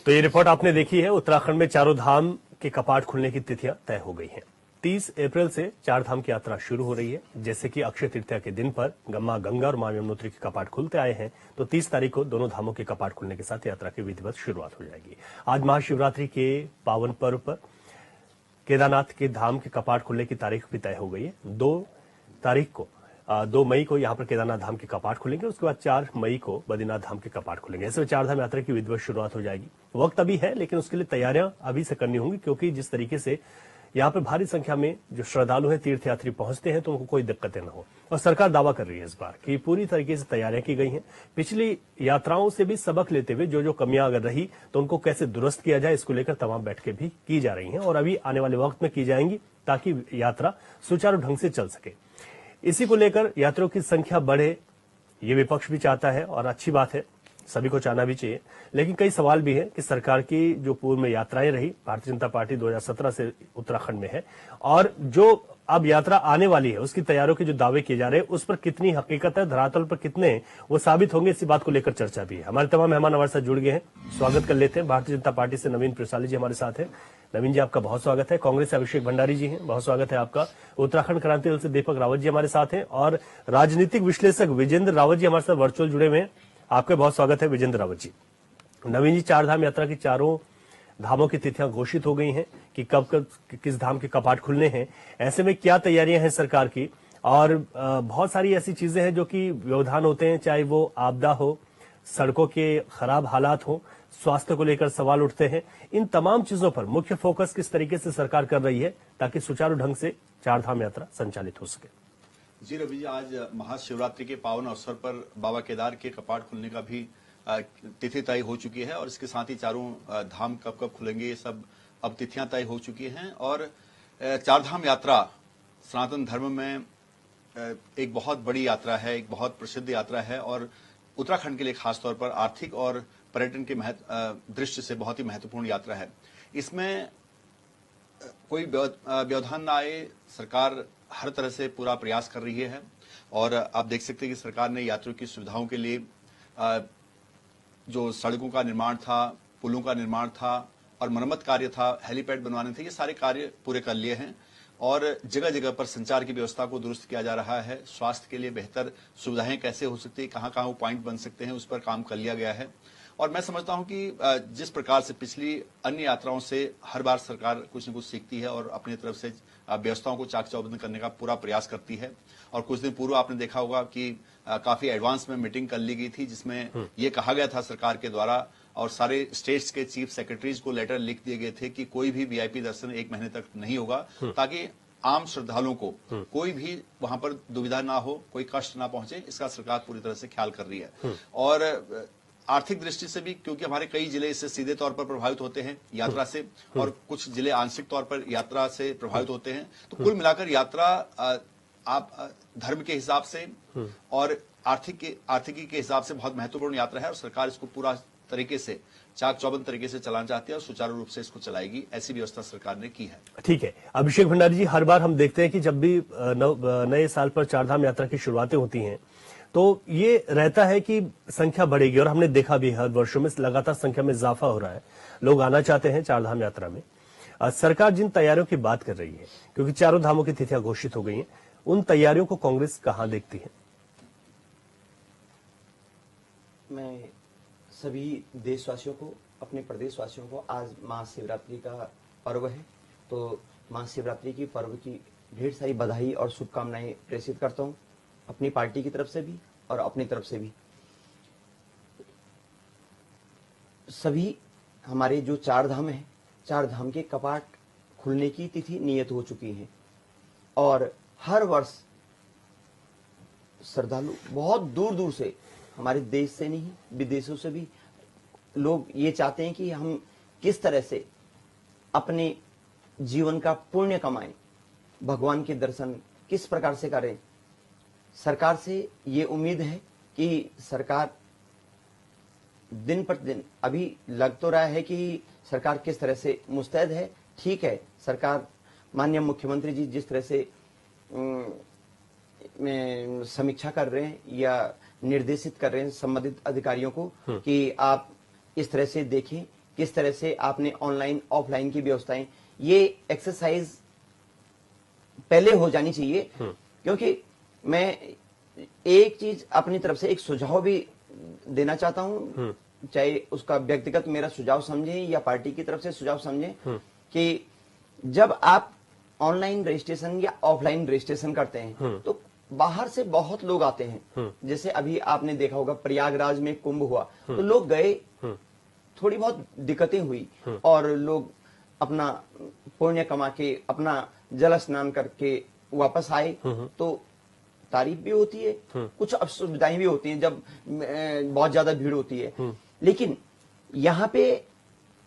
तो ये रिपोर्ट आपने देखी है। उत्तराखंड में चारों धाम के कपाट खुलने की तिथियां तय हो गई हैं। 30 अप्रैल से चार धाम की यात्रा शुरू हो रही है। जैसे कि अक्षय तृतीया के दिन पर मां गंगा और मां यमुनोत्री के कपाट खुलते आए हैं, तो 30 तारीख को दोनों धामों के कपाट खुलने के साथ यात्रा की विधिवत शुरुआत हो जाएगी। आज महाशिवरात्रि के पावन पर्व पर केदारनाथ के धाम के कपाट खुलने की तारीख भी तय हो गई है। 2 मई को यहां पर केदारनाथ धाम के कपाट खुलेंगे। उसके बाद 4 मई को बद्रीनाथ धाम के कपाट खुलेंगे। ऐसे में चार धाम यात्रा की विधिवत शुरुआत हो जाएगी। वक्त अभी है, लेकिन उसके लिए तैयारियां अभी से करनी होंगी, क्योंकि जिस तरीके से यहाँ पर भारी संख्या में जो श्रद्धालु हैं, तीर्थयात्री पहुंचते हैं, तो उनको कोई दिक्कतें न हो। और सरकार दावा कर रही है इस बार कि पूरी तरीके से तैयारियां की गई हैं। पिछली यात्राओं से भी सबक लेते हुए जो कमियां अगर रही तो उनको कैसे दुरुस्त किया जाए, इसको लेकर तमाम बैठकें भी की जा रही हैं और अभी आने वाले वक्त में की जाएंगी, ताकि यात्रा सुचारू ढंग से चल सके। इसी को लेकर यात्रियों की संख्या बढ़े, ये विपक्ष भी चाहता है और अच्छी बात है, सभी को चाहना भी चाहिए। लेकिन कई सवाल भी हैं कि सरकार की जो पूर्व में यात्राएं रही, भारतीय जनता पार्टी 2017 से उत्तराखंड में है, और जो अब यात्रा आने वाली है उसकी तैयारियों के जो दावे किए जा रहे हैं, उस पर कितनी हकीकत है, धरातल पर कितने वो साबित होंगे, इसी बात को लेकर चर्चा भी है। हमारे तमाम मेहमान हमारे साथ जुड़ गए हैं, स्वागत कर लेते हैं। भारतीय जनता पार्टी से नवीन प्रसाली जी हमारे साथ हैं। नवीन जी, आपका बहुत स्वागत है। कांग्रेस से अभिषेक भंडारी जी हैं, बहुत स्वागत है आपका। उत्तराखंड क्रांति दल से दीपक रावत जी हमारे साथ हैं और राजनीतिक विश्लेषक विजेंद्र रावत जी हमारे साथ वर्चुअल जुड़े हुए हैं। आपका बहुत स्वागत है विजेंद्र रावत जी। नवीन जी, चार धाम यात्रा की चारों धामों की तिथियां घोषित हो गई हैं कि कब किस धाम के कपाट खुलने हैं। ऐसे में क्या तैयारियां हैं सरकार की? और बहुत सारी ऐसी चीजें हैं जो कि व्यवधान होते हैं, चाहे वो आपदा हो, सड़कों के खराब हालात हो, स्वास्थ्य को लेकर सवाल उठते हैं। इन तमाम चीजों पर मुख्य फोकस किस तरीके से सरकार कर रही है ताकि सुचारू ढंग से चार धाम यात्रा संचालित हो सके? जी रवि जी, आज महाशिवरात्रि के पावन अवसर पर बाबा केदार के कपाट खुलने का भी तिथि तय हो चुकी है और इसके साथ ही चारों धाम कब कब खुलेंगे ये सब अब तिथियां तय हो चुकी हैं। और चार धाम यात्रा सनातन धर्म में एक बहुत बड़ी यात्रा है, एक बहुत प्रसिद्ध यात्रा है और उत्तराखंड के लिए खासतौर पर आर्थिक और पर्यटन के दृष्टि से बहुत ही महत्वपूर्ण यात्रा है। इसमें कोई व्यवधान न आए, सरकार हर तरह से पूरा प्रयास कर रही है। और आप देख सकते हैं कि सरकार ने यात्रियों की सुविधाओं के लिए जो सड़कों का निर्माण था, पुलों का निर्माण था और मरम्मत कार्य था, हेलीपैड बनवाने थे, ये सारे कार्य पूरे कर लिए हैं। और जगह जगह पर संचार की व्यवस्था को दुरुस्त किया जा रहा है। स्वास्थ्य के लिए बेहतर सुविधाएं कैसे हो सकती है, कहां कहां वो पॉइंट बन सकते हैं, उस पर काम कर लिया गया है। और मैं समझता हूं कि जिस प्रकार से पिछली अन्य यात्राओं से हर बार सरकार कुछ न कुछ सीखती है और अपनी तरफ से व्यवस्थाओं को चाक चौबंद करने का पूरा प्रयास करती है। और कुछ दिन पूर्व आपने देखा होगा कि काफी एडवांस में मीटिंग कर ली गई थी, जिसमें ये कहा गया था सरकार के द्वारा और सारे स्टेट्स के चीफ सेक्रेटरीज को लेटर लिख दिए गए थे कि कोई भी वीआईपी दर्शन 1 महीने तक नहीं होगा, ताकि आम श्रद्धालुओं को कोई भी वहां पर दुविधा ना हो, कोई कष्ट ना पहुंचे, इसका सरकार पूरी तरह से ख्याल कर रही है। और आर्थिक दृष्टि से भी, क्योंकि हमारे कई जिले इससे सीधे तौर पर प्रभावित होते हैं यात्रा से और कुछ जिले आंशिक तौर पर यात्रा से प्रभावित होते हैं, तो कुल मिलाकर यात्रा आप धर्म के हिसाब से और आर्थिकी के हिसाब से बहुत महत्वपूर्ण यात्रा है और सरकार इसको पूरा तरीके से चाक चौबंद तरीके से चलाना चाहती है और सुचारू रूप से इसको चलाएगी, ऐसी व्यवस्था सरकार ने की है। ठीक है अभिषेक भंडारी जी, हर बार हम देखते हैं कि जब भी नए साल पर चारधाम यात्रा की शुरुआतें होती हैं तो ये रहता है कि संख्या बढ़ेगी और हमने देखा भी हर वर्षों में लगातार संख्या में इजाफा हो रहा है। लोग आना चाहते हैं चारधाम यात्रा में। सरकार जिन तैयारियों की बात कर रही है, क्योंकि चारों धामों की तिथियां घोषित हो गई हैं, उन तैयारियों को कांग्रेस कहां देखती है? मैं सभी देशवासियों को, अपने प्रदेशवासियों को, आज महाशिवरात्रि का पर्व है, तो महाशिवरात्रि की पर्व की ढेर सारी बधाई और शुभकामनाएं प्रेषित करता हूं, अपनी पार्टी की तरफ से भी और अपनी तरफ से भी। सभी हमारे जो चार धाम है, चार धाम के कपाट खुलने की तिथि नियत हो चुकी है और हर वर्ष श्रद्धालु बहुत दूर दूर से, हमारे देश से नहीं विदेशों से भी लोग ये चाहते हैं कि हम किस तरह से अपने जीवन का पुण्य कमाएं, भगवान के दर्शन किस प्रकार से करें। सरकार से ये उम्मीद है कि सरकार दिन प्रतिदिन, अभी लग तो रहा है कि सरकार किस तरह से मुस्तैद है। ठीक है, सरकार, माननीय मुख्यमंत्री जी जिस तरह से समीक्षा कर रहे हैं या निर्देशित कर रहे हैं संबंधित अधिकारियों को कि आप इस तरह से देखें किस तरह से आपने ऑनलाइन ऑफलाइन की व्यवस्थाएं, ये एक्सरसाइज पहले हो जानी चाहिए। क्योंकि मैं एक चीज अपनी तरफ से एक सुझाव भी देना चाहता हूं, चाहे उसका व्यक्तिगत मेरा सुझाव समझें या पार्टी की तरफ से सुझाव समझें, कि जब आप ऑनलाइन रजिस्ट्रेशन या ऑफलाइन रजिस्ट्रेशन करते हैं तो बाहर से बहुत लोग आते हैं। जैसे अभी आपने देखा होगा प्रयागराज में कुंभ हुआ, तो लोग गए, थोड़ी बहुत दिक्कतें हुई और लोग अपना पुण्य कमा के अपना जल स्नान करके वापस आए, तो तारीफ भी होती है, कुछ असुविधाएं भी होती हैं जब बहुत ज्यादा भीड़ होती है। लेकिन यहाँ पे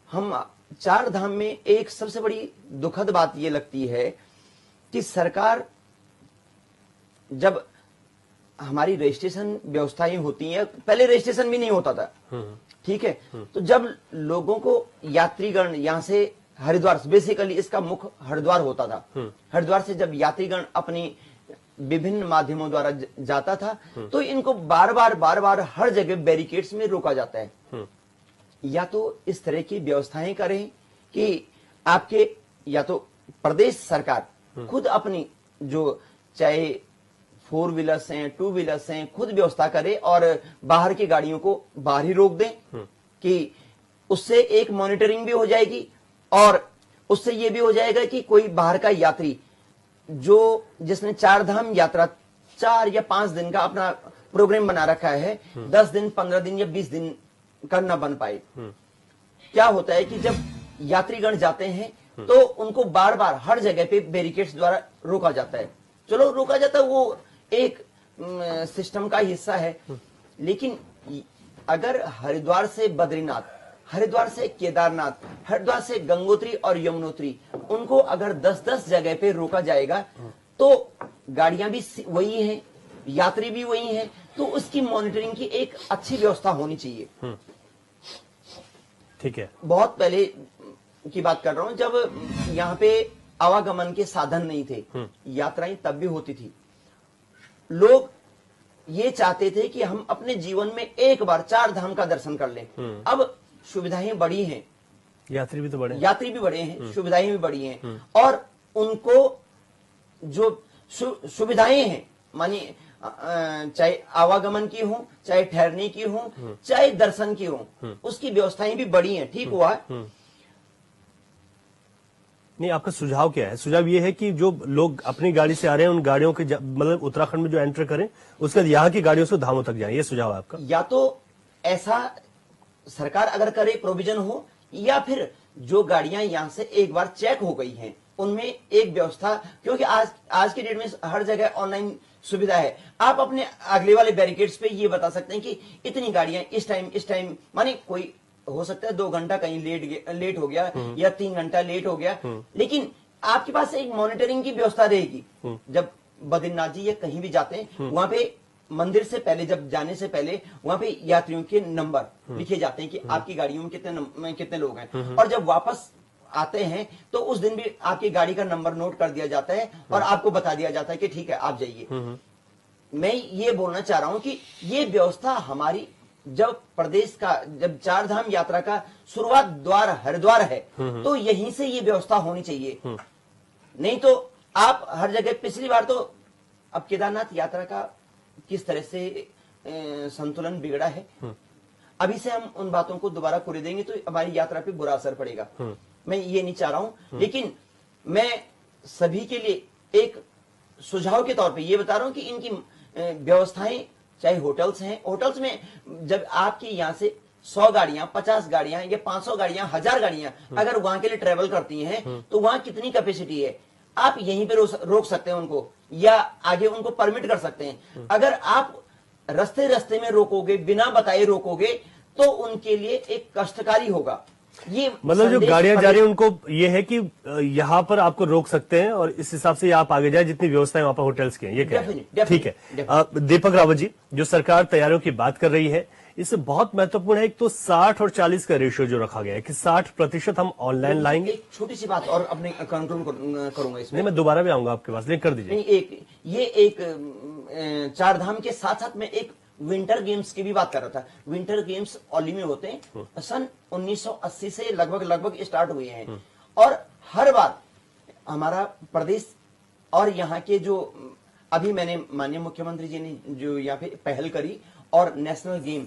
हम चार धाम में एक सबसे बड़ी दुखद बात ये लगती है कि सरकार, जब हमारी रजिस्ट्रेशन व्यवस्थाएं होती हैं, पहले रजिस्ट्रेशन भी नहीं होता था, ठीक है, तो जब लोगों को यात्रीगण यहाँ से हरिद्वार, बेसिकली इसका मुख्य हरिद्वार होता था, हरिद्वार से जब यात्रीगण अपनी विभिन्न माध्यमों द्वारा जाता था, तो इनको बार बार हर जगह बैरिकेड्स में रोका जाता है। या तो इस तरह की व्यवस्थाएं करें कि आपके, या तो प्रदेश सरकार खुद अपनी जो चाहे 4 व्हीलर्स हैं, 2 व्हीलर्स हैं, खुद व्यवस्था करे और बाहर की गाड़ियों को बाहर ही रोक दें, कि उससे एक मॉनिटरिंग भी हो जाएगी और उससे ये भी हो जाएगा कि कोई बाहर का यात्री जो जिसने 4 धाम यात्रा 4 या 5 दिन का अपना प्रोग्राम बना रखा है, 10 दिन 15 दिन या 20 दिन का न बन पाए। क्या होता है कि जब यात्रीगण जाते हैं तो उनको बार बार हर जगह पे बैरिकेड्स द्वारा रोका जाता है। चलो रोका जाता है, वो एक सिस्टम का हिस्सा है, लेकिन अगर हरिद्वार से बद्रीनाथ, हरिद्वार से केदारनाथ, हरिद्वार से गंगोत्री और यमुनोत्री, उनको अगर 10-10 जगह पे रोका जाएगा तो गाड़ियां भी वही हैं, यात्री भी वही हैं, तो उसकी मॉनिटरिंग की एक अच्छी व्यवस्था होनी चाहिए। ठीक है, बहुत पहले की बात कर रहा हूं, जब यहाँ पे आवागमन के साधन नहीं थे, यात्राएं तब भी होती थी, लोग ये चाहते थे कि हम अपने जीवन में एक बार 4 धाम का दर्शन कर लें। अब सुविधाएं बढ़ी हैं, यात्री भी तो बड़े, यात्री भी बढ़े हैं, सुविधाएं भी बढ़ी हैं, और उनको जो सुविधाएं हैं, मानिए चाहे आवागमन की हो, चाहे ठहरने की हो, चाहे दर्शन की हो, उसकी व्यवस्थाएं भी बढ़ी हैं। ठीक हुआ। नहीं, आपका सुझाव क्या है? सुझाव ये है कि जो लोग अपनी गाड़ी से आ रहे हैं, उन गाड़ियों के मतलब उत्तराखंड में जो एंटर करें, उसके बाद यहाँ की गाड़ियों से धामों तक जाएं, ये सुझाव है आपका? या तो ऐसा सरकार अगर करे, प्रोविजन हो, या फिर जो गाड़ियां यहां से एक बार चेक हो गई हैं उनमें एक व्यवस्था, क्योंकि आज के डेट में हर जगह ऑनलाइन सुविधा है। आप अपने अगले वाले बैरिकेड्स पे ये बता सकते हैं कि इतनी गाड़ियां इस टाइम, माने कोई हो सकता है 2 घंटा कहीं लेट हो गया या 3 घंटा लेट हो गया, लेकिन आपके पास एक मॉनिटरिंग की व्यवस्था रहेगी। जब बद्रीनाथ जी या कहीं भी जाते हैं, वहां पे मंदिर से पहले, जब जाने से पहले वहां पे यात्रियों के नंबर लिखे जाते हैं कि आपकी गाड़ियों में कितने लोग हैं, और जब वापस आते हैं तो उस दिन भी आपकी गाड़ी का नंबर नोट कर दिया जाता है और आपको बता दिया जाता है कि ठीक है आप जाइए। मैं ये बोलना चाह रहा हूं कि ये व्यवस्था हमारी, जब प्रदेश का, जब 4 धाम यात्रा का शुरुआत द्वार हरिद्वार है, तो यहीं से ये व्यवस्था होनी चाहिए। नहीं तो आप हर जगह, पिछली बार तो, अब केदारनाथ यात्रा का किस तरह से संतुलन बिगड़ा है, अभी से हम उन बातों को दोबारा कुरेदेंगे तो हमारी यात्रा पे बुरा असर पड़ेगा। मैं ये नहीं चाह रहा हूं, लेकिन मैं सभी के लिए एक सुझाव के तौर पे ये बता रहा हूं कि इनकी व्यवस्थाएं, चाहे होटल्स हैं, होटल्स में जब आपकी यहां से 100 गाड़ियां, 50 गाड़ियां या 500 गाड़ियां, 1000 गाड़ियां अगर वहां के लिए ट्रेवल करती हैं, तो वहां कितनी कैपेसिटी है, आप यहीं पे रोक सकते हैं उनको, या आगे उनको परमिट कर सकते हैं। अगर आप रास्ते में रोकोगे, बिना बताए रोकोगे, तो उनके लिए एक कष्टकारी होगा। ये मतलब जो गाड़ियां जा रही है उनको ये है कि यहाँ पर आपको रोक सकते हैं और इस हिसाब से आप आगे जाए, जितनी व्यवस्थाएं वहां पर होटल्स की हैं, ये कह रहे हैं। ठीक है, दीपक रावत जी, जो सरकार तैयारियों की बात कर रही है, इससे बहुत महत्वपूर्ण है एक तो 60 और 40 का रेशियो जो रखा गया है कि 60% हम ऑनलाइन लाएंगे। एक छोटी सी बात और अपने कंक्लूड करूंगा इसमें। नहीं, मैं दोबारा भी आऊंगा आपके पास, लेकिन कर दीजिए। नहीं, ये एक 4 धाम के साथ साथ मैं एक विंटर गेम्स की भी बात कर रहा था। विंटर गेम्स ओली में होते हैं, सन 1980 से लगभग स्टार्ट हुए हैं, और हर बार हमारा प्रदेश और यहाँ के जो अभी मैंने माननीय मुख्यमंत्री जी ने जो यहाँ पे पहल करी और नेशनल गेम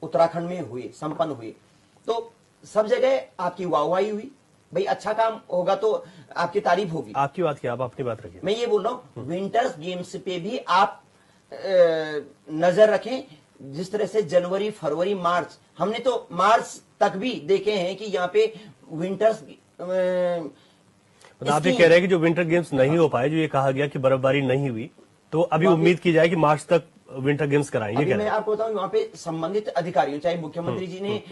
उत्तराखंड में हुए, संपन्न हुए, तो सब जगह आपकी वाहवाही हुई। भाई अच्छा काम होगा तो आपकी तारीफ होगी। आपकी बात क्या, आप अपनी बात रखिए। मैं ये बोल रहा हूँ विंटर्स गेम्स पे भी आप नजर रखें। जिस तरह से जनवरी, फरवरी, मार्च, हमने तो मार्च तक भी देखे हैं कि यहाँ पे विंटर्स आप ये कह रहे हैं कि जो विंटर गेम्स नहीं हो पाए, जो ये कहा गया कि बर्फबारी नहीं हुई, तो अभी उम्मीद की जाए कि मार्च तक विंटर गेम्स कराएंगे। अभी मैं आपको बताऊं, वहाँ पे संबंधित अधिकारियों, चाहे मुख्यमंत्री जी ने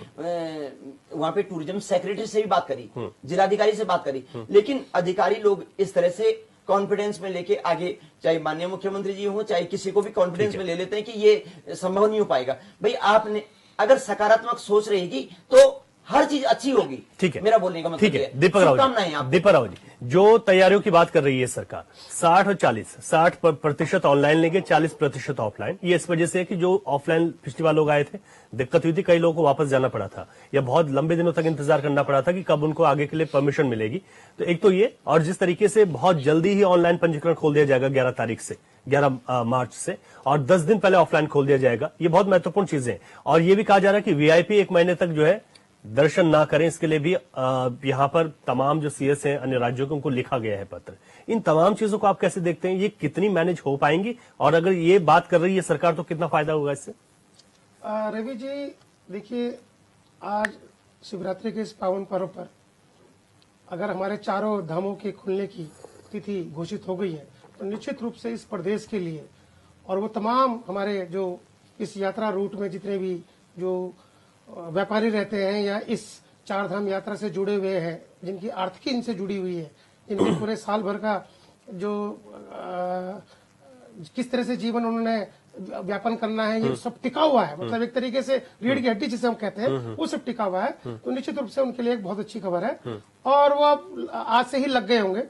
वहाँ पे टूरिज्म सेक्रेटरी से भी बात करी, जिलाधिकारी से बात करी, लेकिन अधिकारी लोग इस तरह से कॉन्फिडेंस में लेके आगे, चाहे माननीय मुख्यमंत्री जी हो, चाहे किसी को भी कॉन्फिडेंस में ले लेते हैं कि ये संभव नहीं हो पाएगा। भाई आपने अगर सकारात्मक सोच रहेगी तो हर चीज अच्छी होगी। ठीक है, मेरा बोलने का मतलब ठीक है। दीपक राव जी, जो तैयारियों की बात कर रही है सरकार, 60 और 40, 60% ऑनलाइन लेंगे, 40% ऑफलाइन। ये इस वजह से है कि जो ऑफलाइन पिछली बार लोग आए थे, दिक्कत हुई थी, कई लोगों को वापस जाना पड़ा था, या बहुत लंबे दिनों तक इंतजार करना पड़ा था कि कब उनको आगे के लिए परमिशन मिलेगी। तो एक तो ये, और जिस तरीके से बहुत जल्दी ही ऑनलाइन पंजीकरण खोल दिया जाएगा 11 तारीख से, 11 मार्च से, और 10 दिन पहले ऑफलाइन खोल दिया जाएगा, ये बहुत महत्वपूर्ण चीजें हैं। और ये भी कहा जा रहा है कि वीआईपी 1 महीने तक जो है दर्शन ना करें, इसके लिए भी यहाँ पर तमाम जो सीएस हैं अन्य राज्यों को, उनको लिखा गया है पत्र। इन तमाम चीजों को आप कैसे देखते हैं, ये कितनी मैनेज हो पाएंगी, और अगर ये बात कर रही है सरकार तो कितना फायदा होगा इससे? रवि जी देखिए, आज शिवरात्रि के इस पावन पर्व पर अगर हमारे चारों धामों के खुलने की तिथि घोषित हो गई है, तो निश्चित रूप से इस प्रदेश के लिए और वो तमाम हमारे जो इस यात्रा रूट में जितने भी जो व्यापारी रहते हैं या इस चार धाम यात्रा से जुड़े हुए हैं, जिनकी आर्थिकी इनसे जुड़ी हुई है, जिनके पूरे साल भर का जो किस तरह से जीवन उन्होंने व्यापन करना है, ये सब टिका हुआ है। मतलब एक तरीके से रीढ़ की हड्डी जिसे हम कहते हैं, वो सब टिका हुआ है। तो निश्चित रूप से उनके लिए एक बहुत अच्छी खबर है, और वो अब आज से ही लग गए होंगे।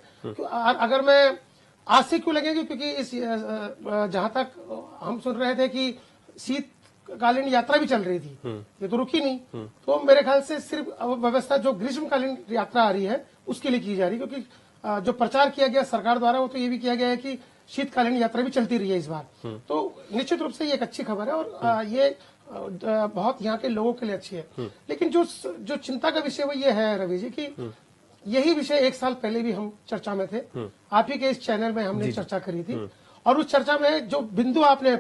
अगर मैं आज से क्यों लगेंगे, क्योंकि इस जहां तक हम सुन रहे थे कि शीतकालीन यात्रा भी चल रही थी, ये तो रुकी नहीं। तो मेरे ख्याल से सिर्फ व्यवस्था जो ग्रीष्मकालीन यात्रा आ रही है उसके लिए की जा रही है, क्योंकि जो प्रचार किया गया सरकार द्वारा वो तो ये भी किया गया है कि शीतकालीन यात्रा भी चलती रही है इस बार। तो निश्चित रूप से ये एक अच्छी खबर है, और ये बहुत यहाँ के लोगों के लिए अच्छी है। लेकिन जो चिंता का विषय वो ये है रवि जी कि यही विषय एक साल पहले भी हम चर्चा में थे, आप ही के इस चैनल में हमने चर्चा करी थी, और उस चर्चा में जो बिंदु आपने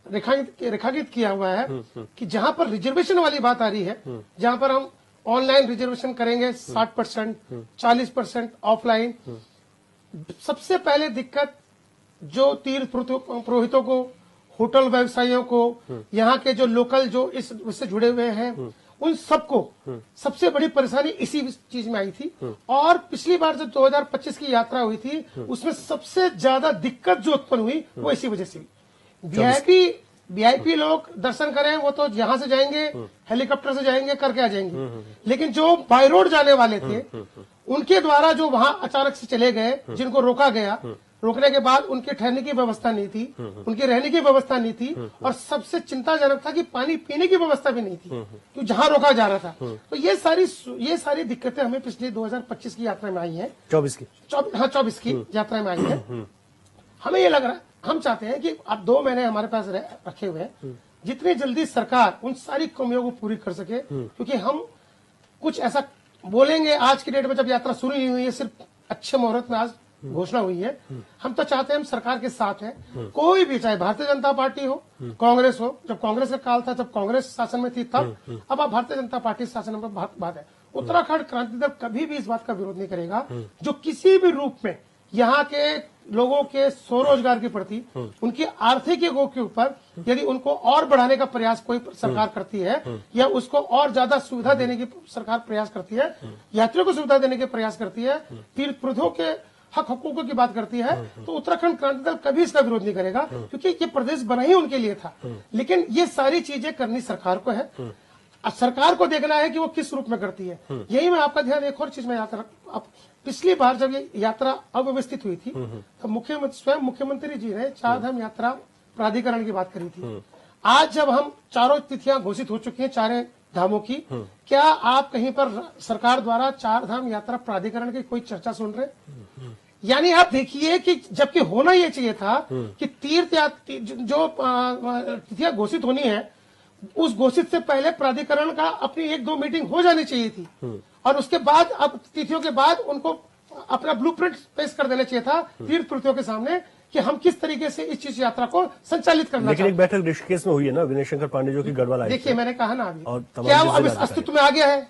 रेखांकित किया हुआ है कि जहां पर रिजर्वेशन वाली बात आ रही है, जहां पर हम ऑनलाइन रिजर्वेशन करेंगे 60%, 40% ऑफलाइन, सबसे पहले दिक्कत जो तीर्थ पुरोहितों को, होटल व्यवसायियों को, यहाँ के जो लोकल जो इससे जुड़े हुए हैं, उन सबको सबसे बड़ी परेशानी इसी चीज में आई थी। और पिछली बार जब 2025 की यात्रा हुई थी, उसमें सबसे ज्यादा दिक्कत जो उत्पन्न हुई वो इसी वजह से। वीआईपी लोग दर्शन करें, वो तो यहाँ से जाएंगे, हेलीकॉप्टर से जाएंगे, करके आ जाएंगे। लेकिन जो बाय रोड जाने वाले थे, उनके द्वारा जो वहां अचानक से चले गए, जिनको रोका गया, रोकने के बाद उनके ठहरने की व्यवस्था नहीं थी, उनके रहने की व्यवस्था नहीं थी, और सबसे चिंताजनक था कि पानी पीने की व्यवस्था भी नहीं थी, क्योंकि जहां रोका जा रहा था। तो ये सारी दिक्कतें हमें पिछले 2025 की यात्रा में आई है, 24 की यात्रा में आई है। हमें ये लग रहा है, हम चाहते हैं कि अब 2 महीने हमारे पास रखे हुए हैं, जितनी जल्दी सरकार उन सारी कमियों को पूरी कर सके, क्योंकि हम कुछ ऐसा बोलेंगे आज की डेट में, जब यात्रा शुरू नहीं हुई है, सिर्फ अच्छे मुहूर्त में आज घोषणा हुई है। हम तो चाहते हैं, हम सरकार के साथ हैं, कोई भी, चाहे भारतीय जनता पार्टी हो, कांग्रेस हो। जब कांग्रेस का काल था, जब कांग्रेस शासन में थी तब, अब भारतीय जनता पार्टी शासन में बात है। उत्तराखंड क्रांति दल कभी भी इस बात का विरोध नहीं करेगा जो किसी भी रूप में यहाँ के लोगों के स्वरोजगार के प्रति, उनकी आर्थिकी के ऊपर यदि उनको और बढ़ाने का प्रयास कोई सरकार करती है, या उसको और ज्यादा सुविधा देने की सरकार प्रयास करती है, यात्रियों को सुविधा देने के प्रयास करती है, तीर्थ पुरोहितों के हकूकों की बात करती है, तो उत्तराखंड क्रांति दल कभी इसका विरोध नहीं करेगा, क्योंकि ये प्रदेश बना ही उनके लिए था। लेकिन ये सारी चीजें करनी सरकार को है, सरकार को देखना है कि वो किस रूप में करती है। यही मैं आपका ध्यान एक और चीज में अब पिछली बार जब ये यात्रा अव्यवस्थित हुई थी, तो स्वयं मुख्यमंत्री जी ने चारधाम यात्रा प्राधिकरण की बात करी थी। आज जब हम चारों तिथियां घोषित हो चुकी हैं चारों धामों की, क्या आप कहीं पर सरकार द्वारा 4 धाम यात्रा प्राधिकरण की कोई चर्चा सुन रहे हैं? यानी आप देखिए कि जबकि होना यह चाहिए था कि तीर्थ जो तिथियां घोषित होनी है, उस घोषित से पहले प्राधिकरण का अपनी 1-2 मीटिंग हो जानी चाहिए थी, और उसके बाद अब तिथियों के बाद उनको अपना ब्लूप्रिंट पेश कर देना चाहिए था तीर्थ प्रतियों के सामने कि हम किस तरीके से इस चीज यात्रा को संचालित करना लेकिन एक बैठक ऋषिकेश में हुई है ना, विनय शंकर पांडे जो कि गढ़वाल आए थे। देखिए, मैंने कहा ना अभी, और तमाम क्या वो अब जिला इस अस्तित्व में आ गया है?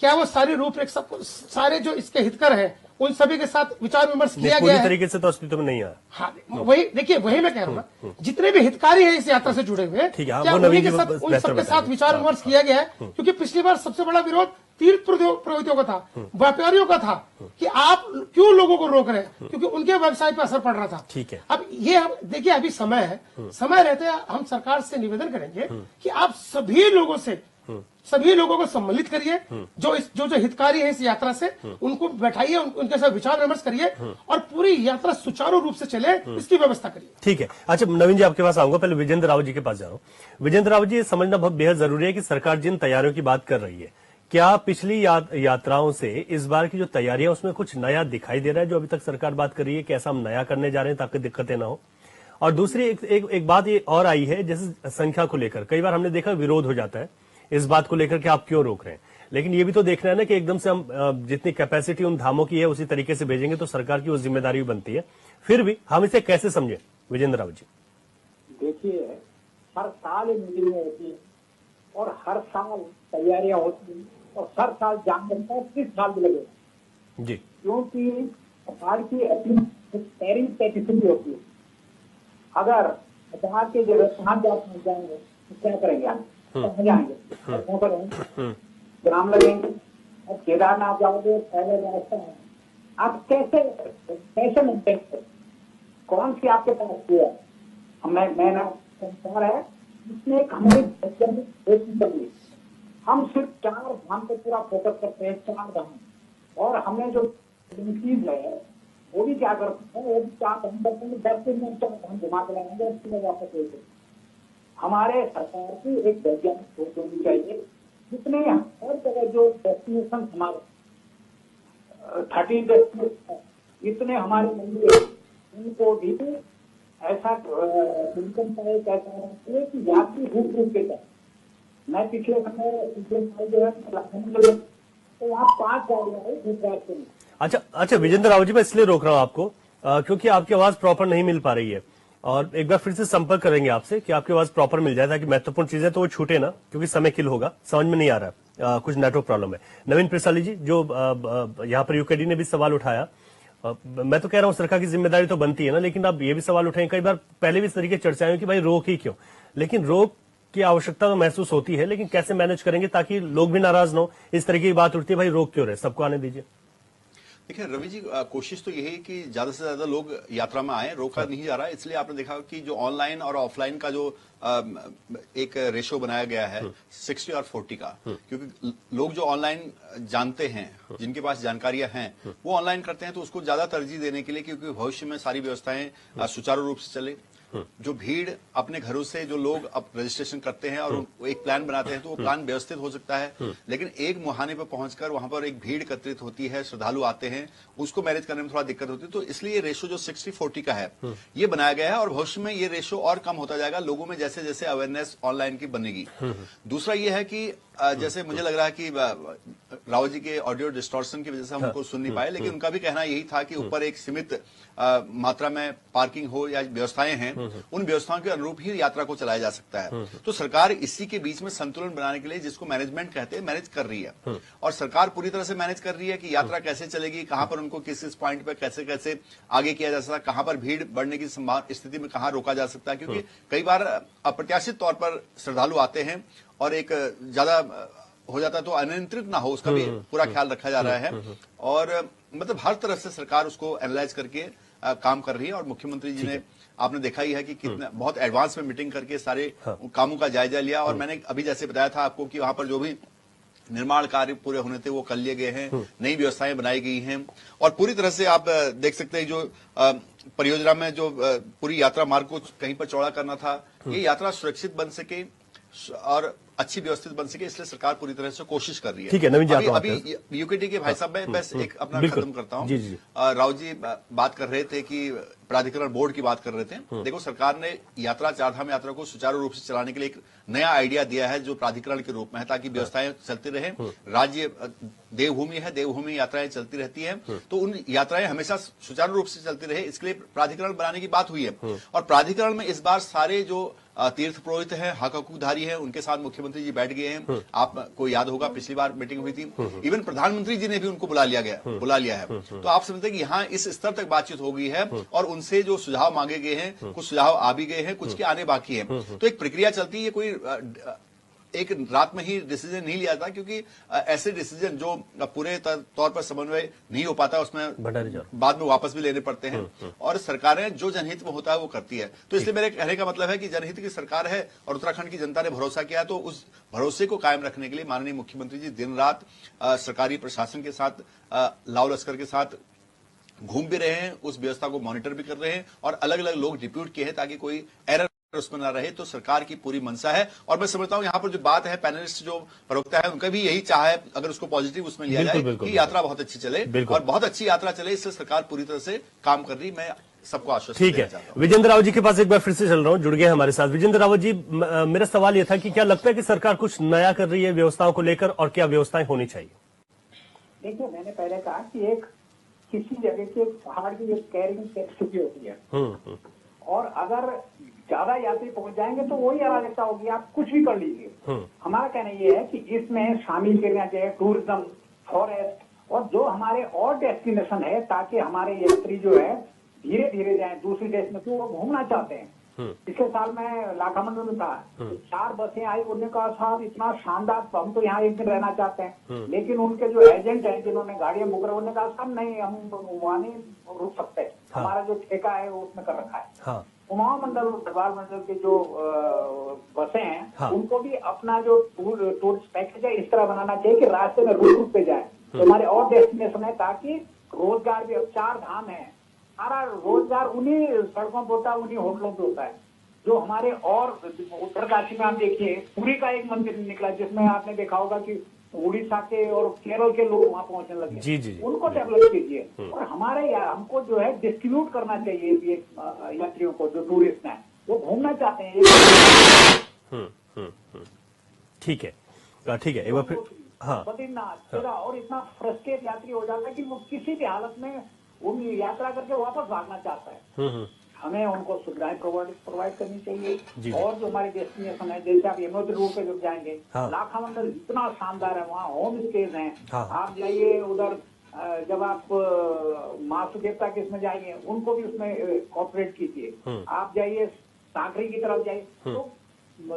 क्या वो सारी रूपरेखा सब सारे जो इसके हितकर हैं उन सभी के साथ विचार विमर्श किया पूरी गया है? तरीके से तो अस्तित्व में नहीं आया। हाँ, वही देखिए, वही मैं कह रहा हूँ ना, जितने भी हितकारी हैं इस यात्रा से जुड़े हुए, ठीक है, क्या वो उन्हीं नवीन के जी साथ बेहतर उन सबके बताएंगे। साथ विचार विमर्श किया गया है? क्योंकि पिछली बार सबसे बड़ा विरोध तीर्थ प्रवृत्तियों का था, व्यापारियों का था कि आप क्यों लोगों को रोक रहे हैं, क्योंकि उनके व्यवसाय पर असर पड़ रहा था। ठीक है। अब ये हम देखिए, अभी समय है, समय रहते हम सरकार से निवेदन करेंगे कि आप सभी लोगों को सम्मिलित करिए, जो हितकारी है इस यात्रा से, उनको बैठाइए, उनके साथ विचार विमर्श करिए और पूरी यात्रा सुचारू रूप से चले, इसकी व्यवस्था करिए। ठीक है। अच्छा नवीन जी, आपके पास आऊंगा, पहले विजेंद्र रावत जी के पास जा रहा हूं। विजेंद्र रावत जी, ये समझना बहुत बेहद जरूरी है कि सरकार जिन तैयारियों की बात कर रही है, क्या पिछली यात्राओं से इस बार की जो तैयारियां उसमें कुछ नया दिखाई दे रहा है जो अभी तक सरकार बात कर रही है कि ऐसा हम नया करने जा रहे हैं ताकि दिक्कतें ना हो? और दूसरी एक बात ये और आई है, जैसे संख्या को लेकर कई बार हमने देखा विरोध हो जाता है इस बात को लेकर कि आप क्यों रोक रहे हैं, लेकिन ये भी तो देखना है ना कि एकदम से हम जितनी कैपेसिटी उन धामों की है उसी तरीके से भेजेंगे तो सरकार की वो जिम्मेदारी भी बनती है। फिर भी हम इसे कैसे समझें विजेंद्र रावत जी? देखिए, हर साल मीटिंग होती है और हर साल तैयारियां होती हैं और हर साल जान बनता है, 30 साल भी लगेगा जी, क्योंकि सरकार की अपनी पैरिंग कैपेसिटी होती है। अगर जहाँ के जगह कहाँ जाएंगे तो क्या करेंगे आप? कहाँ जाएंगे? कहाँ पर रहेंगे? ग्राम लगेंगे। अब केदारनाथ जाओगे, पहले रास्ता है, आप कैसे मेंटेन करें? कौन सी आपके पास है? मैं ना संसार है इसमें एक हमारी हम सिर्फ 4 धाम पे पूरा फोकस करते हैं, 4 धाम, और हमें जो चीज है वो भी क्या करते हैं, वो भी 4 धाम करते हैं, 10 दिन में 4 धाम घुमा के लाएंगे, उसके बाद वापस लेते। हमारे सरकार की एक वैज्ञानिक सोच होनी चाहिए, जितने हर जगह जो डेस्टिनेशन हमारे 30 डेस्टिनेशन इतने हमारे मंदिर, उनको भी ऐसा इनकम का एक ऐसा है कि यात्री रूप के साथ। मैं पिछले साल जो है तो वहाँ 5 गाड़ियां है गुजरात से। अच्छा विजेंद्र रावत जी, मैं इसलिए रोक रहा हूं आपको क्योंकि आपकी आवाज प्रॉपर नहीं मिल पा रही है, और एक बार फिर से संपर्क करेंगे आपसे कि आपकी आवाज प्रॉपर मिल जाए ताकि महत्वपूर्ण चीजें तो वो छूटे ना, क्योंकि समय किल होगा, समझ में नहीं आ रहा है, कुछ नेटवर्क प्रॉब्लम है। नवीन प्रसाली जी, जो यहाँ पर यूकेडी ने भी सवाल उठाया, मैं तो कह रहा हूं सरकार की जिम्मेदारी तो बनती है ना, लेकिन आप ये भी सवाल उठाएं, कई बार पहले भी इस तरीके चर्चाएं हुई कि भाई रोक ही क्यों, लेकिन रोक की आवश्यकता तो महसूस होती है, लेकिन कैसे मैनेज करेंगे ताकि लोग भी नाराज ना हो? इस तरीके की बात उठती है, भाई रोक क्यों रहे, सबको आने दीजिए। देखिए रवि जी, कोशिश तो यही है कि ज्यादा से ज्यादा लोग यात्रा में आए, रोका नहीं जा रहा है। इसलिए आपने देखा कि जो ऑनलाइन और ऑफलाइन का जो एक रेशो बनाया गया है 60 और 40 का, क्योंकि लोग जो ऑनलाइन जानते हैं, जिनके पास जानकारियां हैं, वो ऑनलाइन करते हैं, तो उसको ज्यादा तरजीह देने के लिए, क्योंकि भविष्य में सारी व्यवस्थाएं सुचारू रूप से चले। जो भीड़ अपने घरों से जो लोग अब रजिस्ट्रेशन करते हैं और एक प्लान बनाते हैं, तो वो प्लान व्यवस्थित हो सकता है, लेकिन एक मुहाने पर पहुंचकर वहां पर एक भीड़ एकत्रित होती है, श्रद्धालु आते हैं, उसको मैनेज करने में थोड़ा दिक्कत होती है। तो इसलिए रेशो जो 60-40 का है ये बनाया गया है, और भविष्य में ये रेशो और कम होता जाएगा लोगों में जैसे जैसे अवेयरनेस ऑनलाइन की बनेगी। दूसरा ये है कि जैसे मुझे लग रहा है कि रावत जी के ऑडियो डिस्टॉर्शन की वजह से हम उनको सुन नहीं पाए, लेकिन उनका भी कहना यही था कि ऊपर एक सीमित मात्रा में पार्किंग हो या व्यवस्थाएं हैं, उन व्यवस्थाओं के अनुरूप ही यात्रा को चलाया जा सकता है। तो सरकार इसी के बीच में संतुलन बनाने के लिए, जिसको मैनेजमेंट कहते हैं, मैनेज कर रही है, और सरकार पूरी तरह से मैनेज कर रही है कि यात्रा कैसे चलेगी, कहां पर उनको किस किस पॉइंट पर कैसे कैसे आगे किया जा सकता है, कहां पर भीड़ बढ़ने की स्थिति में कहां रोका जा सकता है, क्योंकि कई बार अप्रत्याशित तौर पर श्रद्धालु आते हैं और एक ज्यादा हो जाता है, तो अनियंत्रित ना हो उसका भी पूरा ख्याल रखा जा रहा है। और मतलब हर तरफ से सरकार उसको एनालाइज करके काम कर रही है, और मुख्यमंत्री जी ने आपने देखा ही है कि कितना बहुत एडवांस में मीटिंग करके सारे कामों का जायजा लिया। और मैंने अभी जैसे बताया था आपको कि वहां पर जो भी निर्माण कार्य पूरे होने थे वो कर लिए गए हैं, नई व्यवस्थाएं बनाई गई हैं, और पूरी तरह से आप देख सकते हैं जो परियोजना में जो पूरी यात्रा मार्ग को कहीं पर चौड़ा करना था, ये यात्रा सुरक्षित बन सके और अच्छी व्यवस्थित बन सके, इसलिए सरकार पूरी तरह से कोशिश कर रही है। ठीक है, नवीन जी, अभी, आता हूं अभी यूकेटी के भाई साहब, मैं बस एक अपना बिल्कुल। खत्म करता हूँ। जी, जी। राव जी बात कर रहे थे कि प्राधिकरण बोर्ड की बात कर रहे थे। देखो, सरकार ने यात्रा, चारधाम यात्रा को सुचारू रूप से चलाने के लिए एक नया आइडिया दिया है जो प्राधिकरण के रूप में है, ताकि व्यवस्थाएं चलती रहे। राज्य देवभूमि है, देवभूमि यात्राएं चलती रहती है, तो उन यात्राएं हमेशा सुचारू रूप से चलती रहे, इसके लिए प्राधिकरण बनाने की बात हुई है। और प्राधिकरण में इस बार सारे जो तीर्थ पुरोहित हैं, हक हकूकधारी हैं, उनके साथ मुख्यमंत्री जी बैठ गए हैं। आपको याद होगा पिछली बार मीटिंग हुई थी, इवन प्रधानमंत्री जी ने भी उनको बुला लिया है। तो आप समझते हैं कि यहाँ इस स्तर तक बातचीत हो गई है और उनसे जो सुझाव मांगे गए हैं, कुछ सुझाव आ भी गए हैं, कुछ के आने बाकी है। तो एक प्रक्रिया चलती है, कोई एक रात में ही डिसीजन नहीं लिया था, क्योंकि ऐसे डिसीजन जो पूरे तौर पर समन्वय नहीं हो पाता, उसमें बाद में वापस भी लेने पड़ते हैं। और सरकारें जो जनहित में होता है वो करती है। तो इसलिए मेरे कहने का मतलब है कि जनहित की सरकार है और उत्तराखंड की जनता ने भरोसा किया, तो उस भरोसे को कायम रखने के लिए माननीय मुख्यमंत्री जी दिन रात सरकारी प्रशासन के साथ, लाव लश्कर के साथ घूम भी रहे हैं, उस व्यवस्था को मॉनिटर भी कर रहे हैं और अलग अलग लोग डिप्यूट किए हैं ताकि कोई एरर उसमें ना रहे। तो सरकार की पूरी मंशा है और मैं समझता हूं यहाँ पर जो बात है, पैनलिस्ट जो प्रवक्ता है उनका भी यही चाह है, अगर उसको पॉजिटिव उसमें लिया जाए कि यात्रा बहुत अच्छी चले और बहुत अच्छी यात्रा चले, इससे सरकार पूरी तरह से काम कर रही। मैं सबको आश्वस्त ठीक है। विजेंद्र रावत जी के पास एक बार फिर से चल रहा हूं, जुड़ गए हमारे साथ। विजेंद्र रावत जी, मेरा सवाल यह था कि क्या लगता है कि सरकार कुछ नया कर रही है व्यवस्थाओं को लेकर, और क्या व्यवस्थाएं होनी चाहिए? देखिए, मैंने पहले कहा कि एक किसी जगह के पहाड़ की एक कैरिंग कैपेसिटी होती है और अगर ज्यादा यात्री पहुंच जाएंगे तो वही अराजकता होगी, आप कुछ भी कर लीजिए। हमारा कहना ये है कि इसमें शामिल करना चाहिए टूरिज्म, फॉरेस्ट और जो हमारे और डेस्टिनेशन है, ताकि हमारे यात्री जो है धीरे धीरे जाए दूसरी देश में, क्यों वो घूमना चाहते हैं। पिछले साल मैं लाखामंडल में था, 4 बसें आई, उन्होंने कहा साहब इतना शानदार, हम तो यहाँ एक दिन रहना चाहते हैं। लेकिन उनके जो एजेंट हैं जिन्होंने गाड़ियां बुक रहे, उन्होंने कहा साहब नहीं, हम वहाँ नहीं रुक सकते, हमारा जो ठेका है वो उसमें कर रखा है। उमाओं मंडल, दरबार मंडल के जो बसें हैं, उनको भी अपना जो टूरिस्ट पैकेज है इस तरह बनाना चाहिए कि रास्ते में रुक रुक पे जाए, तो हमारे और डेस्टिनेशन है, ताकि रोजगार भी, अब 4 धाम है, सारा रोजगार उन्हीं सड़कों पर होता है, उन्हीं होटलों पे होता है। जो हमारे और उत्तरकाशी में आप देखिए, पुरी का एक मंदिर निकला जिसमें आपने देखा होगा कि उड़ीसा के और केरल के लोग वहां पहुंचने लगे। जी, उनको डेवलप कीजिए और हमारे हमको जो है डिस्ट्रीब्यूट करना चाहिए ये यात्रियों को, जो टूरिस्ट हैं वो घूमना चाहते हैं। ठीक है, ठीक है। एक बार फिर बद्रीनाथ और इतना फ्रस्ट्रेट यात्री हो जाता है कि वो किसी भी हालत में वो यात्रा करके वापस भागना चाहता है। हमें उनको सुविधाएं प्रोवाइड करनी चाहिए। और जो हमारे डेस्टिनेशन है, जैसे आप यमुनोत्री रोड पे जब जाएंगे, लाखामंडल इतना शानदार है, वहाँ होम स्टेज हैं। आप जाइए उधर, जब आप मासु देवता के इसमें जाएंगे, उनको भी उसमें कॉपरेट कीजिए। आप जाइए सांकरी की तरफ जाइए, तो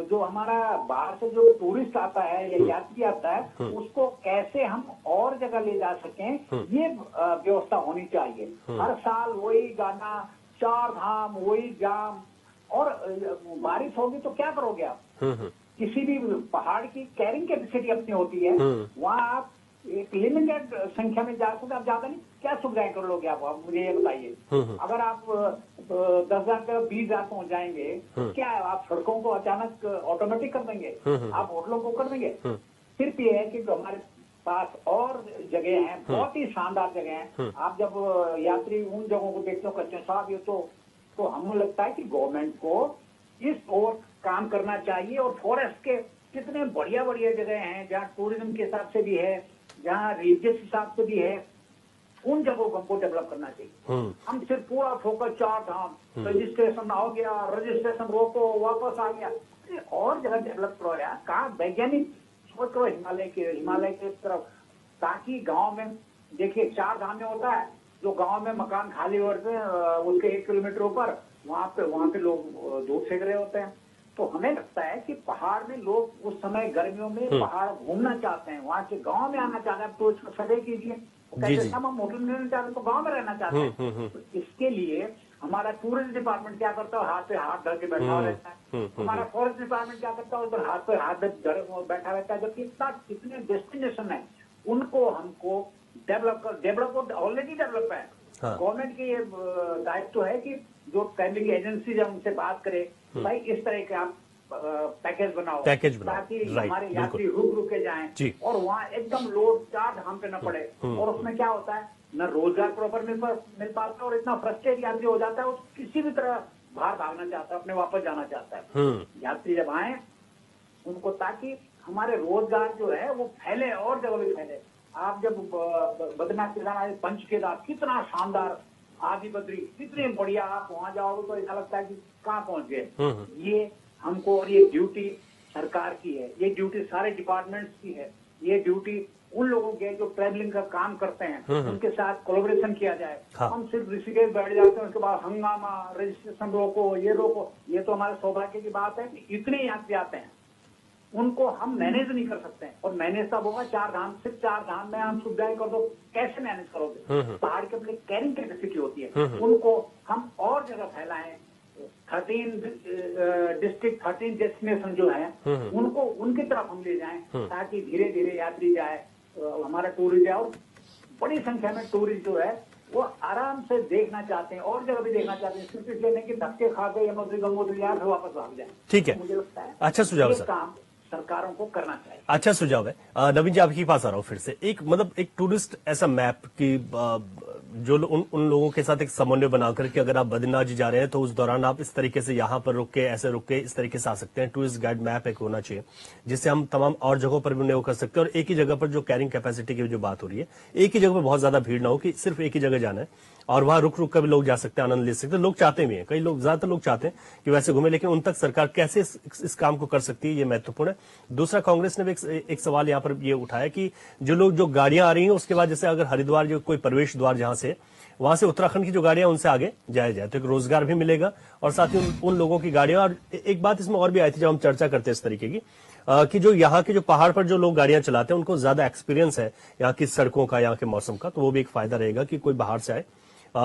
जो हमारा बाहर से जो टूरिस्ट आता है या यात्री आता है, उसको कैसे हम और जगह ले जा सकें, ये व्यवस्था होनी चाहिए। हर साल वही गाना, 4 धाम, वही जाम, और बारिश होगी तो क्या करोगे आप? किसी भी पहाड़ की कैरिंग कैपेसिटी अपनी होती है, वहाँ आप एक लिमिटेड संख्या में जा सकते, आप ज्यादा नहीं, क्या सुविधाएं कर लोगे आप मुझे ये बताइए। अगर आप 10,000 का 20,000 पहुंच जाएंगे, क्या है, आप सड़कों को अचानक ऑटोमेटिक कर देंगे, आप होटलों को कर देंगे। सिर्फ ये है कि हमारे पास और जगह हैं, बहुत ही शानदार जगह हैं। आप जब यात्री उन जगहों को देखते हो, कहते हैं साहब ये तो हमें लगता है कि गवर्नमेंट को इस ओर काम करना चाहिए। और फॉरेस्ट के कितने बढ़िया बढ़िया जगह हैं जहाँ टूरिज्म के हिसाब से भी है, जहाँ रिलीजियस हिसाब से भी है, उन जगहों को हमको डेवलप करना चाहिए। हम सिर्फ पूरा फोकस 4 धाम, रजिस्ट्रेशन हो गया, रजिस्ट्रेशन रोको, वापस आ गया, और जगह डेवलप करो यार। कहाँ वैज्ञानिक सोच करो हिमालय के तरफ, ताकि गांव में देखिए 4 धाम में होता है, जो गांव में मकान खाली होते हैं उसके 1 किलोमीटर ऊपर, वहाँ पे लोग दूध सेक रहे होते हैं। तो हमें लगता है कि पहाड़ में लोग उस समय गर्मियों में पहाड़ घूमना चाहते हैं, वहाँ से गांव में आना चाहते हैं। तो इसको सदैव कीजिए, हम होटल में रहना चाहते हैं तो गाँव में रहना चाहते हैं। तो इसके लिए हमारा टूरिज्म डिपार्टमेंट क्या करता है, हाथ पे हाथ धर के बैठा रहता है। हमारा फॉरेस्ट डिपार्टमेंट क्या करता है, उधर हाथ पे हाथ धर बैठा रहता है। जबकि कितने डेस्टिनेशन है, उनको हमको डेवलप ऑलरेडी डेवलप है। गवर्नमेंट की ये दायित्व है कि जो ट्रैवलिंग एजेंसी जब उनसे बात करे भाई इस तरह के आप पैकेज बनाओ ताकि हमारे यात्री रुक के जाएं और वहाँ एकदम लोड 4 धाम पे न पड़े। और उसमें क्या होता है, न रोजगार प्रॉपर मिल पाता और इतना फ्रस्ट्रेट यात्री हो जाता है, वो किसी भी तरह बाहर भागना चाहता है, अपने वापस जाना चाहता है। यात्री जब आए उनको, ताकि हमारे रोजगार जो है वो फैले और जगह भी फैले। आप जब बद्रीनाथ केदारनाथ पंच केदार कितना शानदार, आदि बद्री कितने बढ़िया, आप वहां जाओगे तो ऐसा लगता है कि कहाँ पहुंच गए। ये हमको, और ये ड्यूटी सरकार की है, ये ड्यूटी सारे डिपार्टमेंट्स की है, ये ड्यूटी उन लोगों की है जो ट्रैवलिंग का काम करते हैं, उनके साथ कोलैबोरेशन किया जाए। हम सिर्फ ऋषिकेश बैठ जाते हैं, उसके बाद हंगामा, रजिस्ट्रेशन रोको, ये रोको, ये तो हमारे सौभाग्य की बात है कि इतने यात्री आते हैं, उनको हम मैनेज नहीं कर सकते हैं। और मैनेज तब होगा 4 धाम, सिर्फ 4 धाम में हम सुविधाएं कर दो, कैसे मैनेज करोगे। पहाड़ के अपने कैरिंग कैपेसिटी होती है, उनको हम और जगह फैलाएं। 13 डिस्ट्रिक्ट 13 डेस्टिनेशन जो है उनको उनकी तरफ हम ले जाएं, ताकि धीरे धीरे यात्री जाए, हमारा टूरिस्ट जाए। और बड़ी संख्या में टूरिस्ट जो है वो आराम से देखना चाहते हैं और जगह भी देखना चाहते हैं, सिर्फ इसलिए नहीं कि धक्के खा के यमुनोत्री गंगोत्री यार फिर वापस भाग जाए। ठीक है, मुझे लगता है अच्छा सुझाव ये सर, काम सरकारों को करना चाहिए। अच्छा सुझाव है। नवीन जी आपके पास आ रहा हूँ फिर से। एक मतलब एक टूरिस्ट ऐसा मैप की जो उन लोगों के साथ एक समन्वय बनाकर के अगर आप बद्रीनाथ जी जा रहे हैं तो उस दौरान आप इस तरीके से यहाँ पर रुक के, ऐसे रुक के, इस तरीके से आ सकते हैं। टूरिस्ट गाइड मैप एक होना चाहिए जिससे हम तमाम और जगहों पर भी उन्हें कर सकते हैं। और एक ही जगह पर जो कैरिंग कैपेसिटी की जो बात हो रही है, एक ही जगह पर बहुत ज्यादा भीड़ ना हो कि सिर्फ एक ही जगह जाना है और वहां रुक रुक कर भी लोग जा सकते हैं, आनंद ले सकते हैं। लोग चाहते भी हैं, कई लोग, ज्यादातर लोग चाहते हैं कि वैसे घूमे, लेकिन उन तक सरकार कैसे इस काम को कर सकती है, ये महत्वपूर्ण है। दूसरा, कांग्रेस ने भी एक सवाल यहाँ पर ये उठाया कि जो गाड़ियां आ रही हैं उसके बाद जैसे अगर हरिद्वार जो कोई प्रवेश द्वार जहां से, वहां से उत्तराखंड की जो गाड़ियां उनसे आगे जाया जाए तो एक रोजगार भी मिलेगा और साथ ही उन लोगों की गाड़ियां। और एक बात इसमें और भी आई थी जब हम चर्चा करते हैं इस तरीके की कि जो यहाँ के जो पहाड़ पर जो लोग गाड़ियां चलाते हैं उनको ज्यादा एक्सपीरियंस है यहाँ की सड़कों का, यहाँ के मौसम का, तो वो भी एक फायदा रहेगा कि कोई बाहर से आए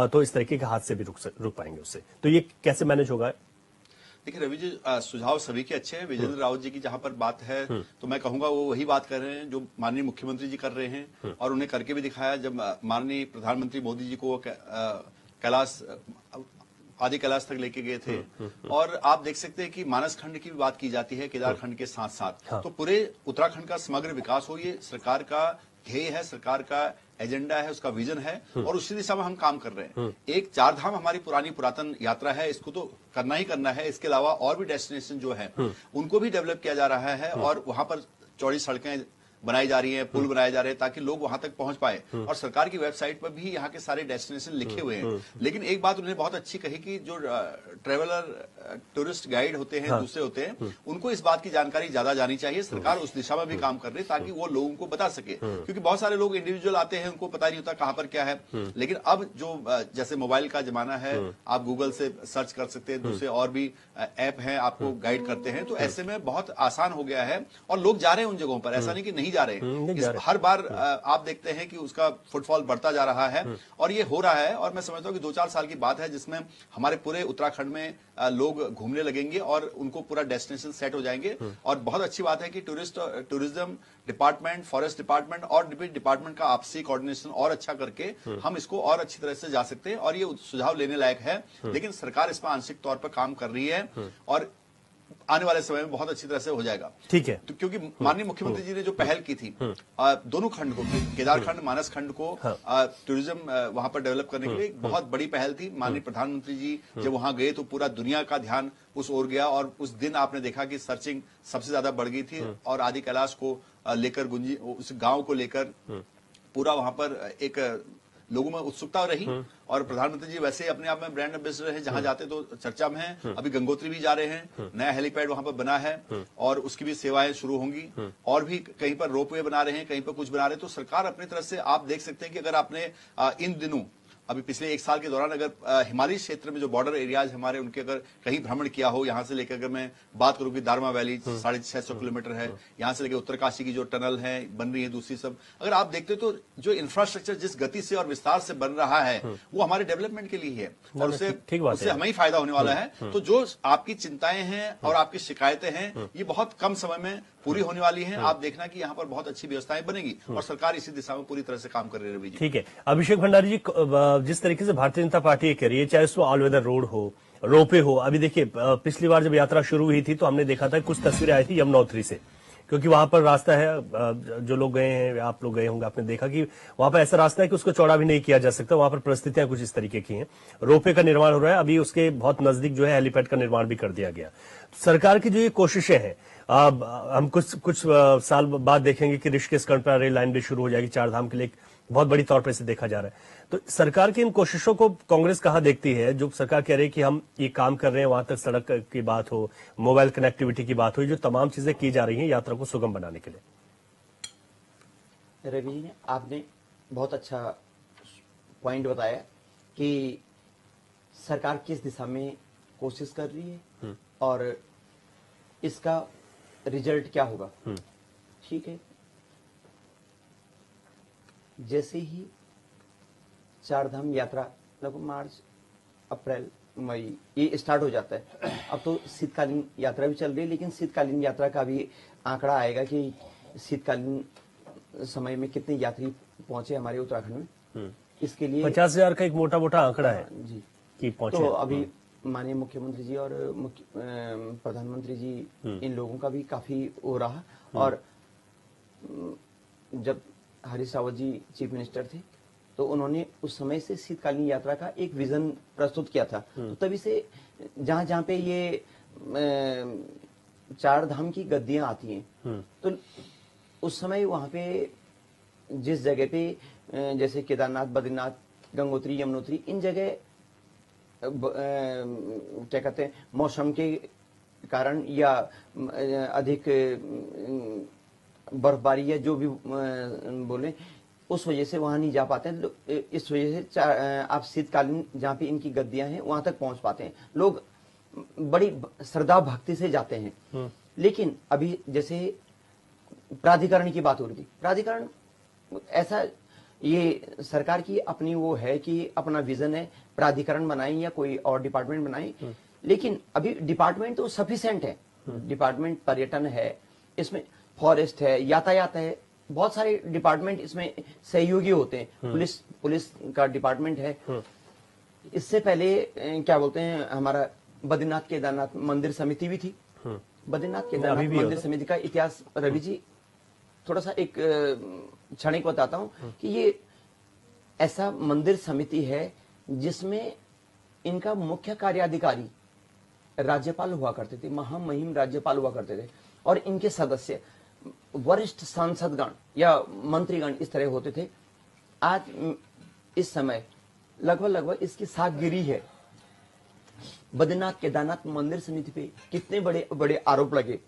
तो इस तरीके के हादसे भी रुक पाएंगे उससे। तो ये कैसे मैनेज होगा? देखिए रवि जी, सुझाव सभी के अच्छे हैं। विजेंद्र रावत जी की जहां पर बात है तो मैं कहूंगा वो वही बात कर रहे हैं जो माननीय मुख्यमंत्री जी कर रहे हैं और उन्हें करके भी दिखाया। जब माननीय प्रधानमंत्री मोदी जी को कैलाश, आदि कैलाश तक लेके गए थे और आप देख सकते हैं कि मानस खंड की भी बात की जाती है केदार खंड के साथ साथ। तो पूरे उत्तराखंड का समग्र विकास हो, ये सरकार का ध्येय है, सरकार का एजेंडा है, उसका विजन है और उसी दिशा में हम काम कर रहे हैं। एक 4 धाम हमारी पुरानी पुरातन यात्रा है, इसको तो करना ही करना है। इसके अलावा और भी डेस्टिनेशन जो है उनको भी डेवलप किया जा रहा है और वहां पर चौड़ी सड़कें बनाई जा रही हैं, पुल बनाए जा रहे हैं ताकि लोग वहां तक पहुंच पाए। और सरकार की वेबसाइट पर भी यहाँ के सारे डेस्टिनेशन लिखे हुए हैं। लेकिन एक बात उन्होंने बहुत अच्छी कही कि जो ट्रेवलर टूरिस्ट गाइड होते हैं, दूसरे होते हैं, उनको इस बात की जानकारी ज्यादा जानी चाहिए। सरकार उस दिशा में भी काम कर रही है ताकि वो लोगों को बता सके, क्योंकि बहुत सारे लोग इंडिविजुअल आते हैं, उनको पता नहीं होता कहाँ पर क्या है। लेकिन अब जो जैसे मोबाइल का जमाना है, आप गूगल से सर्च कर सकते हैं, दूसरे और भी ऐप हैं आपको गाइड करते हैं। तो ऐसे में बहुत आसान हो गया है और लोग जा रहे हैं उन जगहों पर, ऐसा नहीं कि नहीं जा रहे। हर बार आप देखते हैं कि उसका फुटफॉल बढ़ता जा रहा है और ये हो रहा है। और मैं समझता हूं कि 2-4 साल की बात है जिसमें हमारे पूरे उत्तराखंड में लोग घूमने लगेंगे और उनको पूरा डेस्टिनेशन सेट हो जाएंगे। और बहुत अच्छी बात है कि टूरिज्म डिपार्टमेंट, फॉरेस्ट डिपार्टमेंट और डिपार्टमेंट का आपसी कोऑर्डिनेशन और अच्छा करके हम इसको और अच्छी तरह से जा सकते हैं और ये सुझाव लेने लायक है। लेकिन सरकार इस पर आंशिक तौर पर काम कर रही है और आने वाले समय में बहुत अच्छी तरह से हो जाएगा। ठीक है, तो क्योंकि माननीय मुख्यमंत्री जी ने जो पहल की थी दोनों खंड को, केदार खंड, मानस खंड को टूरिज्म वहां पर डेवलप करने के लिए एक बहुत बड़ी पहल थी। माननीय प्रधानमंत्री जी जब वहां गए तो पूरा दुनिया का ध्यान उस ओर गया और उस दिन आपने देखा कि सर्चिंग सबसे ज्यादा बढ़ गई थी और आदि कैलाश को लेकर, गुंजी उस गांव को लेकर पूरा वहां पर एक लोगों में उत्सुकता रही। और प्रधानमंत्री जी वैसे ही अपने आप में ब्रांड एम्बेसडर हैं, जहां जाते तो चर्चा में हैं। अभी गंगोत्री भी जा रहे हैं, नया हेलीपैड वहां पर बना है और उसकी भी सेवाएं शुरू होंगी और भी कहीं पर रोपवे बना रहे हैं, कहीं पर कुछ बना रहे हैं। तो सरकार अपनी तरफ से आप देख सकते हैं कि अगर आपने इन दिनों अभी पिछले 1 साल के दौरान अगर हिमालयी क्षेत्र में जो बॉर्डर एरियाज हमारे उनके अगर कहीं भ्रमण किया हो, यहां से लेकर अगर मैं बात करूं कि दारमा वैली 650 किलोमीटर है, यहां से लेकर उत्तरकाशी की जो टनल है बन रही है, दूसरी सब अगर आप देखते हो तो जो इंफ्रास्ट्रक्चर जिस गति से और विस्तार से बन रहा है वो हमारे डेवलपमेंट के लिए है और उससे हमें ही फायदा होने वाला है। तो जो आपकी चिंताएं हैं और आपकी शिकायतें हैं ये बहुत कम समय में पूरी होने वाली हैं। आप देखना कि यहाँ पर बहुत अच्छी व्यवस्थाएं बनेगी और सरकार इसी दिशा में पूरी तरह से काम कर रही है। ठीक है, अभिषेक भंडारी जी, जिस तरीके से भारतीय जनता पार्टी ये कह रही है, चाहे उसमें ऑल वेदर रोड हो, रोपे हो। अभी देखिए, पिछली बार जब यात्रा शुरू हुई थी तो हमने देखा था कुछ तस्वीरें आई थी यमुनोत्री से, क्योंकि वहां पर रास्ता है, जो लोग गए हैं, आप लोग गए होंगे, आपने देखा कि वहां पर ऐसा रास्ता है कि उसको चौड़ा भी नहीं किया जा सकता। वहां पर परिस्थितियां कुछ इस तरीके की हैं। रोपे का निर्माण हो रहा है, अभी उसके बहुत नजदीक जो है हेलीपैड का निर्माण भी कर दिया गया। सरकार की जो ये कोशिशें हैं, हम कुछ साल बाद देखेंगे कि ऋषिकेश कर्णप्रयाग रेल लाइन भी शुरू हो जाएगी, चारधाम के लिए बहुत बड़ी तौर पर इसे देखा जा रहा है। तो सरकार की इन कोशिशों को कांग्रेस कहां देखती है? जो सरकार कह रही है कि हम ये काम कर रहे हैं, वहां तक सड़क की बात हो, मोबाइल कनेक्टिविटी की बात हो, जो तमाम चीजें की जा रही हैं यात्रा को सुगम बनाने के लिए। रवि जी ने आपने बहुत अच्छा पॉइंट बताया कि सरकार किस दिशा में कोशिश कर रही है और इसका रिजल्ट क्या होगा। ठीक है, जैसे ही चारधाम यात्रा लगभग मार्च, अप्रैल, मई ये स्टार्ट हो जाता है। अब तो शीतकालीन यात्रा भी चल रही है, लेकिन शीतकालीन यात्रा का भी आंकड़ा आएगा कि शीतकालीन समय में कितने यात्री पहुंचे हमारे उत्तराखंड में। इसके लिए 50,000 का एक मोटा मोटा आंकड़ा है जी कि पहुंचे। तो अभी माननीय मुख्यमंत्री जी और प्रधानमंत्री जी इन लोगों का भी काफी हो रहा। और जब हरीश रावत जी चीफ मिनिस्टर थे तो उन्होंने उस समय से शीतकालीन यात्रा का एक विजन प्रस्तुत किया था। तो तभी से जहां जहां पे ये चार धाम की गद्दियां आती हैं, तो उस समय वहां पे जिस जगह पे जैसे केदारनाथ, बद्रीनाथ, गंगोत्री, यमुनोत्री, इन जगह क्या कहते हैं, मौसम के कारण या अधिक बर्फबारी या जो भी बोले, उस वजह से वहां नहीं जा पाते हैं। इस वजह से आप शीतकालीन जहाँ पे इनकी गद्दियां हैं वहां तक पहुंच पाते हैं। लोग बड़ी श्रद्धा भक्ति से जाते हैं। लेकिन अभी जैसे प्राधिकरण की बात हो रही थी, प्राधिकरण ऐसा, ये सरकार की अपनी वो है कि अपना विजन है, प्राधिकरण बनाए या कोई और डिपार्टमेंट बनाए, लेकिन अभी डिपार्टमेंट तो सफिशिएंट है। डिपार्टमेंट पर्यटन है, इसमें फॉरेस्ट है, यातायात है, बहुत सारे डिपार्टमेंट इसमें सहयोगी होते हैं। पुलिस का डिपार्टमेंट है। इससे पहले क्या बोलते हैं, हमारा बद्रीनाथ केदारनाथ मंदिर समिति भी थी। बद्रीनाथ केदारनाथ मंदिर समिति का इतिहास रवि जी थोड़ा सा एक क्षणिक बताता हूं कि ये ऐसा मंदिर समिति है जिसमें इनका मुख्य कार्याधिकारी राज्यपाल हुआ करते थे, महामहिम राज्यपाल हुआ करते थे, और इनके सदस्य वरिष्ठ सांसदगण या मंत्रीगण इस तरह होते थे। आज इस समय लगभग इसकी साखगिरी है। बद्रीनाथ केदारनाथ मंदिर समिति पे कितने बड़े बड़े आरोप लगे।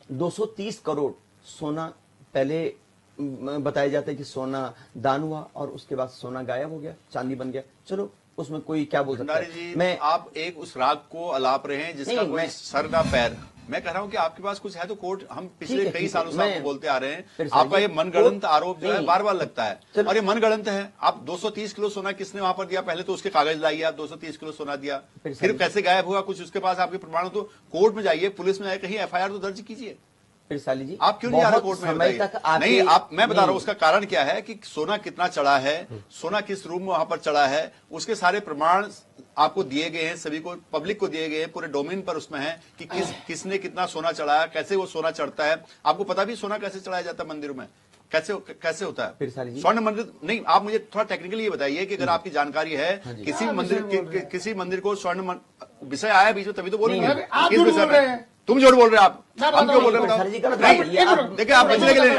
230 करोड़ सोना, पहले बताया जाता है कि सोना दान हुआ और उसके बाद सोना गायब हो गया, चांदी बन गया। चलो उसमें कोई क्या बोल सकता है। मैं आप एक उस राग को अलाप रहे हैं जिसका कोई सर ना पैर। मैं कह रहा हूं कि आपके पास कुछ है तो कोर्ट, हम पिछले कई सालों से आपको बोलते आ रहे हैं, आपका ये मनगढ़ंत आरोप जो है बार बार लगता है और ये मनगढ़ंत है। आप 230 किलो सोना किसने वहां पर दिया, पहले तो उसके कागज लाइए। आप 230 किलो सोना दिया, फिर कैसे गायब हुआ, कुछ उसके पास आपके प्रमाण हो तो कोर्ट में जाइए, पुलिस में जाइए, कहीं एफआईआर तो दर्ज कीजिए। जी आप क्यों नहीं आ रहे कोर्ट में? नहीं, आप, मैं बता रहा हूं उसका कारण क्या है कि सोना कितना चढ़ा है, सोना किस रूम में वहां पर चढ़ा है, उसके सारे प्रमाण आपको दिए गए हैं, सभी को, पब्लिक को दिए गए हैं, पूरे डोमेन पर उसमें है कि किसने कितना सोना चढ़ाया, कैसे वो सोना चढ़ता है। आपको पता भी सोना कैसे चढ़ाया जाता है मंदिरों में, कैसे होता है स्वर्ण मंदिर? नहीं, आप मुझे थोड़ा टेक्निकली ये बताइए कि अगर आपकी जानकारी है किसी मंदिर को स्वर्ण विषय आया बीच में तभी तो बोलेंगे। किस विषय में? तुम झूठ बोल रहे हो, आप हम क्यों बोल रहे हैं? देखिए, आप बचने के लिए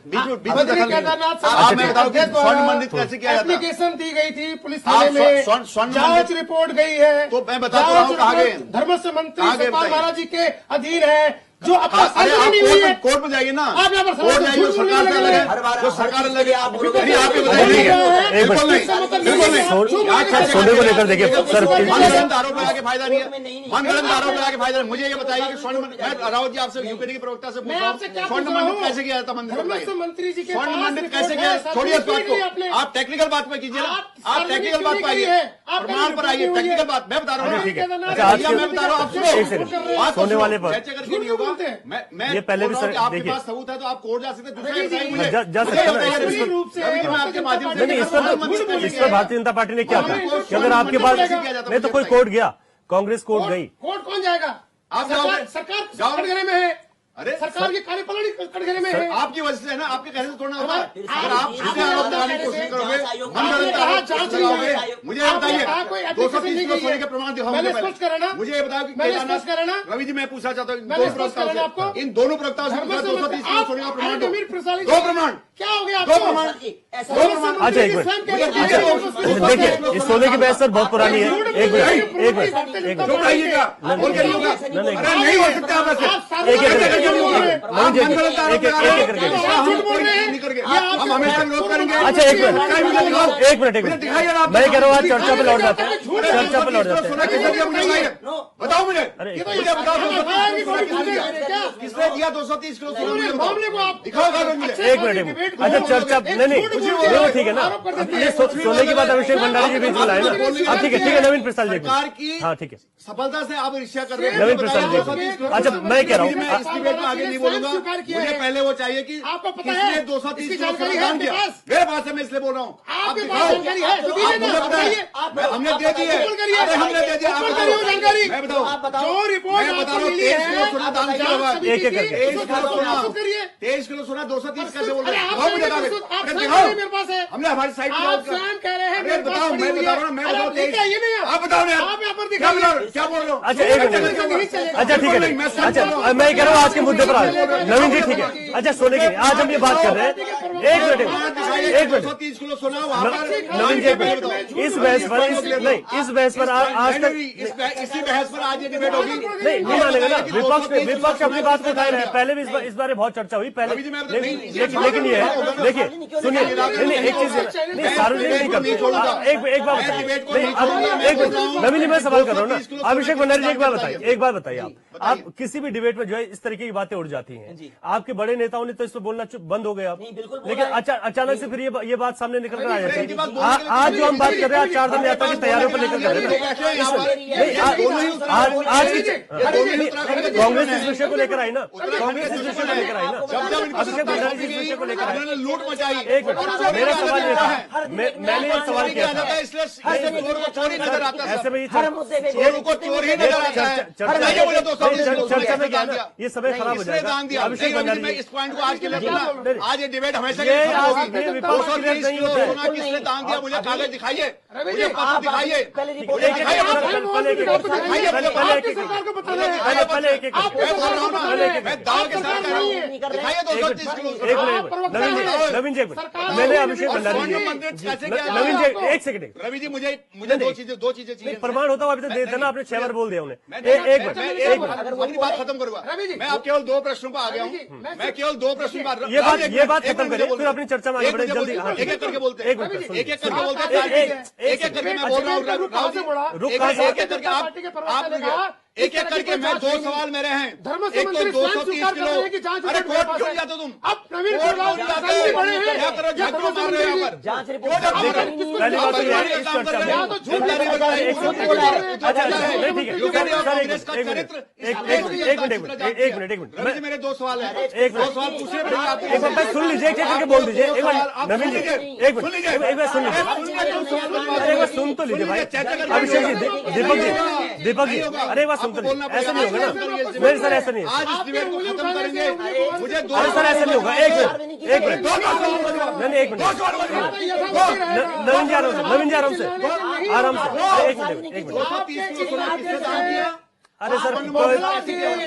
बीच में आप, मैं बताऊं कि स्वर्ण मंदिर कैसे किया जाता है। एप्लीकेशन दी गई थी पुलिस थाने में, जांच रिपोर्ट गई है, तो मैं बता रहा हूँ कहाँ गए। धर्मस्व मंत्री सतपाल महाराज जी के अधीन है, जो कोर्ट में जाइए ना, कोर्ट जाइए, सरकार से अलग है, जो सरकार अलग है। आप बिल्कुल नहीं, सोने को लेकर देखिए सर, मनगढ़ंत आरोप लगा के फायदा नहीं है, मनगढ़ंत आरोप लगा के फायदा। मुझे ये बताइए कि स्वर्ण मंदिर, रावत जी आपसे यूपीडी के प्रवक्ता से पूछ रहा हूँ, स्वर्ण मंदिर कैसे किया जाता मंदिर? स्वर्ण मंदिर कैसे किया? छोड़िए इस बात को, आप टेक्निकल बात पे कीजिए ना, आप टेक्निकल बात पे आइए, प्रमाण पर आइए, टेक्निकल बात मैं बता रहा हूँ। मैं बता रहा हूँ, आप सुनो, सोने वाले पर करके नहीं होगा। सुनते हैं। मैं ये पहले भी बोल रहा हूं कि आपके देखिए। पास सबूत है तो आप कोर्ट जा सकते हैं। दूसरा रवि जी, बताइए मुझे। जा सकते हैं ना, कानूनी रूप से रवि जी, मैं आपके माध्यम से नहीं, इस पर भारतीय जनता पार्टी ने क्या कहा कि अगर आपके पास नहीं तो कोई कोर्ट गया, कांग्रेस कोर्ट गई, कोर्ट कौन जाएगा? आप जाओगे? सरकार जाओ। कटघरे में है। अरे सरकार की काली पलड़ी कटघरे में है। आपकी वजह से है ना, आपके कहने से थोड़ा होता है। आप- अगर आप इसे आरोप लगाने की कोशिश करोगे, आपने कहा जांच लगाओगे, नहीं है। मुझे ये बताइए, आपने कहा कोई 230 किलो नहीं सोने है। के प्रमाण दिखाओ मैंने मुझे स्पष्ट करा ना। मुझे ये बताओ कि मैंने केदारनाथ- स्पष्ट करा ना। रवि जी, मैं पूछना चाहता हूँ मैंने स्पष्ट करा ना आपको। इन दोनों प्रवक्ताओं से पूछा, 230 किलो सोने का प्रमाण दो। दो प्रमाण, क्या हो गया दो आपको? प्रमाण, अच्छा एक मिनट, देखिए इस सोने की बहस सर बहुत पुरानी है। एक मिनट जो कहिएगा बोल कर होगा। अरे नहीं हो सकता आप ऐसे। एक करके हम हमेशा विरोध करेंगे। अच्छा एक मिनट मैं कह रहा हूँ आज चर्चा पे लौट जाते हैं, चर्चा पे लौट जाते हैं। बताओ मुझे, अरे मुझे बताओ 230 किसने दिया 230 किलो सोना? दिखाओ कागज मुझे। एक मिनट अच्छा चर्चा नहीं वो ठीक है ना। ये सोने की बात अभिषेक भंडारी जी बीच में लाए ना। अब ठीक है नवीन प्रसाद जी सरकार की हाँ ठीक है सफलता से आप ईर्ष्या कर रहे हैं। नवीन प्रसाद जी। 230 किलो अच्छा मैं कह रहा हूँ मैं इस डिबेट में आगे नहीं बोलूंगा। मुझे पहले वो चाहिए कि आपको पता किसने है? 230 इसकी किलो जानकारी सोना है दान किया। आपके पास? मेरे पास है, मैं इसलिए बोल रहा हूँ। आपके दिखाओ। पास जानकारी है तो दीजिए ना, मुझे पता है। बताइए। हमने दे दी है। बिल्कुल करिए। अरे हमने दे दिया। आप बिल्कुल बताओ। करिए वो जानकारी। मैं बताऊँ। जो रिपोर्ट मैं बता आपको रहा हूँ, मिली 23 किलो है, सोना दान किया हुआ है। समिति एक-एक की, करके। 23 किलो सोना, प्रस्तुत करिए। 23 किलो सोना 230 कैसे बोल रहे अरे हैं? आप दिखाओ मुझे स्वयं कागज। प्रस्तुत- आप अरे स्वयं दिखाओ। कह रहे हैं मेरे पास है। हमने हमारी साइट आप स्वयं कह रहे हैं अरे मेरे पास बताओ, पड़ी मैं हुई बता है। रहा हूँ, मैं अरे बताओ आप लेके आइए ना यार। आप बताओ ना यार। आप यहाँ पर क्या दिखाइए। क्या बोल रहे हो? अच्छा एक मिनट अच्छा ठीक है अच्छा मैं कह रहा हूँ आज के मुद्दे पर आ नवीन जी ठीक है। अच्छा सोने की आज हम ये बात कर रहे हैं। एक मिनट 230 किलो सोना वहाँ पर। नवीन जी एक मिनट इस बहस पर आज तक इसी बहस पर आज ये डिबेट होगी। नहीं मानेगा ना। विपक्ष अपनी बात को उठाए रहे हैं। पहले भी इस बारे बहुत चर्चा हुई पहले लेकिन ये है देखिए सुनिए नहीं एक चीज नहीं सार्वजनिक नहीं करते। एक बात बताइए नवीन जी मैं सवाल कर रहा हूँ ना। अभिषेक भंडारी जी एक बात बताइए आप किसी भी डिबेट में जो है इस तरीके की बातें उड़ जाती हैं। आपके बड़े नेताओं ने तो इस पर बोलना बंद हो गया लेकिन अचानक से फिर ये बात सामने निकल कर आ जाती है। आज जो हम बात कर रहे हैं आज 4 धाम यात्रा की तैयारियों पर निकल कर रहे हैं। आज कांग्रेस इस विषय को लेकर आई ना। कांग्रेस इस विषय को लेकर आई ना। अभिषेक भंडारी जी इस विषय को लेकर आए। लूट मचाई। एक मिनट मेरा सवाल ये था मैंने एक सवाल किया था इसलिए चोर को चोर ही नजर आता है। ऐसे में चोर को चोर ही नजर आता है। चर्चा में क्या ना ये समय खराब हो जाएगा। अभिषेक भंडारी मैं इस पॉइंट को आज के लिए आज ये डिबेट हमेशा ये आज ये विपक्ष के लिए नहीं होता है। सोना किसने दान दिया मुझे कागज दिखाइए। रवि मुझे जी, पत्र दिखाइए। पहले एक मैं दाव के साथ कह रहा हूँ। दिखाइए 230 किलो। नवीन जी मैंने अभिषेक भंडारी नवीन जी एक सेकंड रवि जी मुझे दो चीजें चाहिए। प्रमाण होता हुआ अभी तक दे देना। आपने 6 बार बोल दिया उन्हें। एक अपनी बात खत्म करूंगा। मैं अब केवल 2 प्रश्नों पर आ गया हूँ। मैं केवल 2 प्रश्नों पर ये बात खत्म करिए फिर अपनी चर्चा में आगे बढ़े जल्दी। एक एक करके बोलते हैं। एक मिनट एक एक करके बोलते हैं। एक एक करके मैं बोल रहा हूँ। राहुल जी रुक कहाँ से एक एक करके आप एक एक करके मैं 2 सवाल मेरे हैं। धर्म एक तो 230 किलो। अरे कोर्ट क्यों जाते तुम? अब नवीन कोर्ट क्यों जाते हो? बड़े हैं। क्या करो झक क्यों मार रहे हो यहाँ पर? जांच क्यों झक मार रहे हो? पहली बात तो ये है इस काम कर चर्चा रहे हो। में झूठ नहीं बताइए। अच्छा नहीं ठीक है जो कह रहे हो सर कांग्रेस का चरित्र एक मिनट रवि जी मेरे 2 सवाल हैं। एक 2 सवाल पूछने पड़ेंगे आपको। एक बार सुन लीजिए एक करके बोल दीजिए। एक बार नवीन जी एक बार सुन लीजिए। एक बार सुन तो लीजिए भाई। अभिषेक जी दीपक जी अरे एक बार सुन तो लीजिए। ऐसा नहीं होगा ना मेरे सर ऐसा नहीं है। आज इस डिबेट को खत्म करेंगे। मुझे अरे सर ऐसा नहीं होगा। एक मिनट नहीं एक मिनट नवीन जी आराम से एक मिनट अरे सर